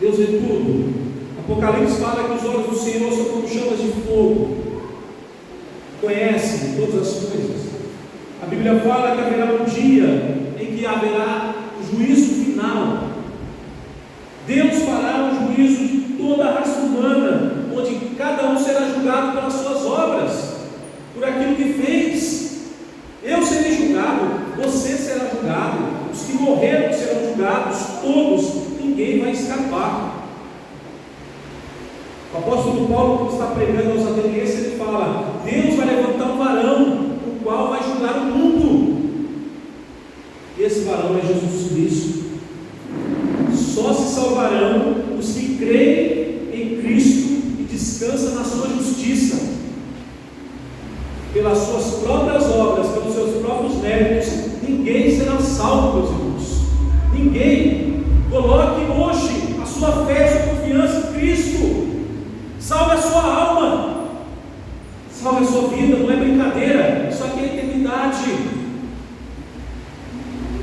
Deus vê tudo. Apocalipse fala que os olhos do Senhor são como chamas de fogo, conhecem todas as coisas. A Bíblia fala que haverá um dia em que haverá o juízo final. Deus fará um juízo de toda a raça humana, onde cada um será julgado pelas suas obras, por aquilo que fez. Eu serei julgado, você será julgado, os que morreram serão julgados, todos, ninguém vai escapar. O apóstolo Paulo, quando está pregando aos atenienses, ele fala: Deus vai levantar um varão, o qual vai julgar o mundo. Esse varão é Jesus Cristo. Só se salvarão os que creem em Cristo e descansam na sua justiça. Pelas suas próprias obras, pelos seus próprios méritos, ninguém será salvo, meus irmãos. Ninguém. Coloque hoje a sua fé, a sua confiança em Cristo. Salve a sua alma, salve a sua vida. Não é brincadeira, isso aqui é eternidade.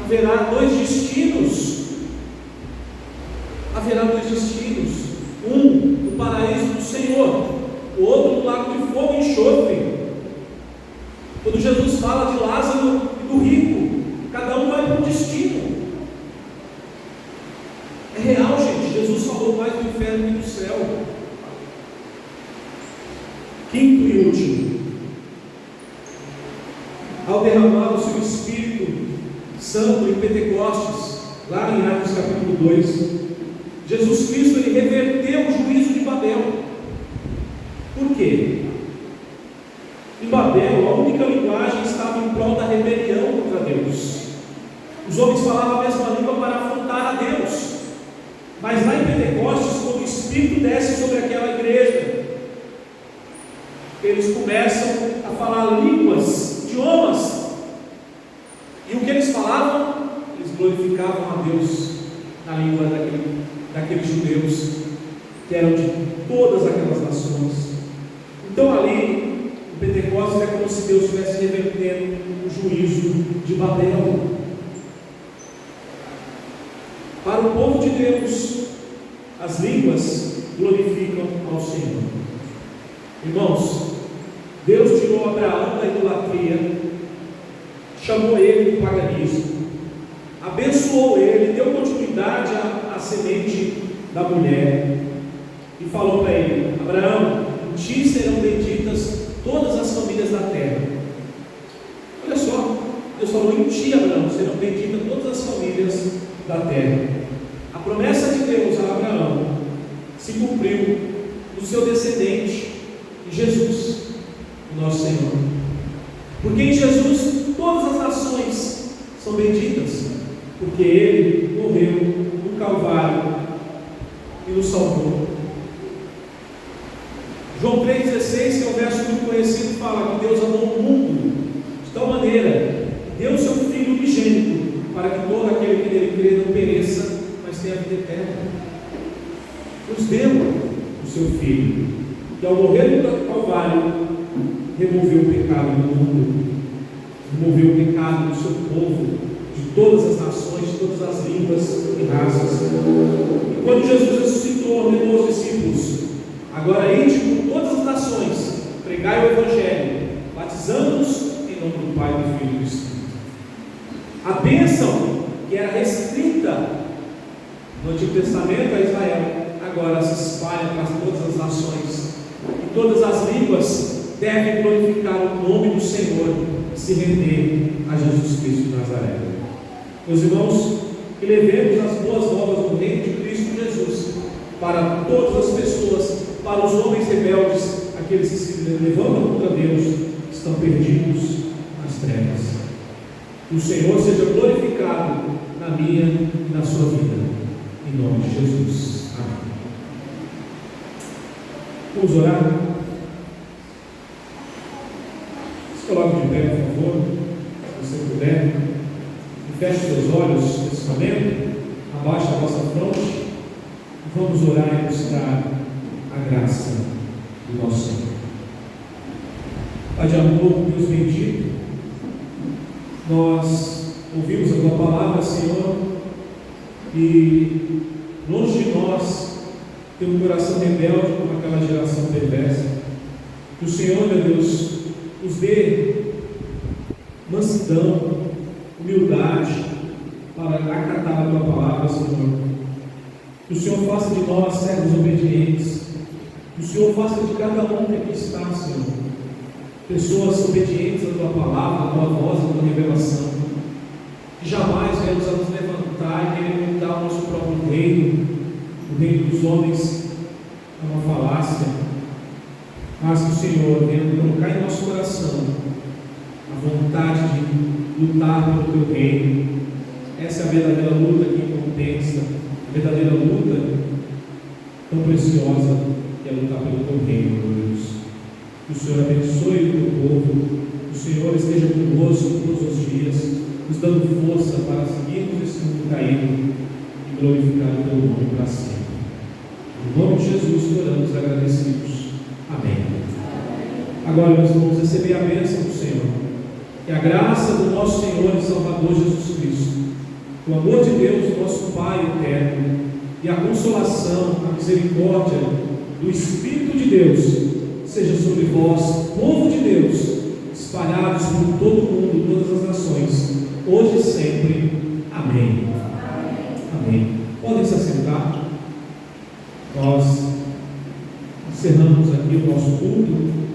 Haverá dois destinos. Haverá dois destinos: um no paraíso do Senhor, o outro no lago de fogo e enxofre. Quando Jesus fala de Lázaro e do rico, cada um vai para um destino. É real, gente. Jesus falou mais do inferno que do céu. Quinto e último, ao derramar o seu Espírito Santo em Pentecostes, lá em Atos capítulo 2, Jesus Cristo ele reverteu o juízo de Babel. Por quê? Em Babel, a única linguagem estava em prol da rebelião contra Deus. Os homens falavam a mesma língua para afrontar a Deus. Mas lá em Pentecostes, quando o Espírito desce sobre aquela igreja, eles começam a falar línguas, idiomas. E o que eles falavam? Eles glorificavam a Deus na língua daqueles judeus, que eram de todas aquelas nações. Então ali, em Pentecostes, é como se Deus estivesse revertendo o juízo de Babel. Para o povo de Deus, as línguas glorificam ao Senhor. Irmãos, Deus tirou Abraão da idolatria, chamou ele do paganismo, abençoou ele, deu continuidade à semente da mulher e falou para ele: Abraão, em ti serão benditas todas as famílias da terra. Olha só, Deus falou: em ti, Abraão, serão benditas todas as famílias da terra. promessa de Deus a Abraão se cumpriu no seu descendente, Jesus, o nosso Senhor. Porque em Jesus todas as nações são benditas, porque Ele morreu no Calvário e nos salvou. João 3,16, que é um verso muito conhecido, fala que Deus amou o mundo de tal maneira que deu o seu Filho unigênito, para que todo aquele que nele crê não pereça, mas tenha a vida eterna. Nos deu o seu Filho, que ao morrer no Calvário, removeu o pecado do mundo, removeu o pecado do seu povo, de todas as nações, de todas as línguas e raças. E quando Jesus ressuscitou, ordenou aos discípulos: agora ide por todas as nações, pregai o Evangelho, batizando-os em nome do Pai, do Filho e do Espírito. A bênção que era restrita no Antigo Testamento a Israel, agora se espalha para todas as nações, e todas as línguas devem glorificar o nome do Senhor e se render a Jesus Cristo de Nazaré. Meus irmãos, que levemos as boas novas do reino de Cristo Jesus para todas as pessoas, para os homens rebeldes, aqueles que se levantam contra Deus, estão perdidos nas trevas. Que o Senhor seja glorificado na minha e na sua vida, em nome de Jesus. Amém. Vamos orar? Se coloque de pé, por favor, se você puder, e feche seus olhos nesse momento, abaixe a vossa fronte, e vamos orar e buscar a graça do nosso Senhor. Pai de amor, Deus bendito, nós ouvimos a Tua palavra, Senhor, e longe de nós ter um coração rebelde como aquela geração perversa. Que o Senhor, meu Deus, nos dê mansidão, humildade para acatar a Tua palavra, Senhor. Que o Senhor faça de nós servos obedientes. Que o Senhor faça de cada um que aqui está, Senhor, pessoas obedientes à Tua palavra, à Tua voz, à Tua revelação. Que jamais venhamos a nos levantar e querer mudar o nosso próprio reino, o reino dos homens, é uma falácia. Mas que o Senhor venha colocar em nosso coração a vontade de lutar pelo Teu reino. Essa é a verdadeira luta que compensa, a verdadeira luta tão preciosa que é lutar pelo Teu reino, meu Deus. Que o Senhor abençoe o Teu povo, que o Senhor esteja conosco todos os dias, nos dando força para seguirmos esse mundo caído e glorificar o Teu nome para sempre. Em nome de Jesus, oramos agradecidos. Amém. Agora, meus irmãos, receber a bênção do Senhor. Que a graça do nosso Senhor e Salvador Jesus Cristo, o amor de Deus, nosso Pai eterno, e a consolação, a misericórdia do Espírito de Deus, seja sobre vós, povo de Deus, espalhados por todo o mundo, todas as nações, hoje e sempre. Amém. Amém. Podem se assentar. Nós encerramos aqui o nosso culto.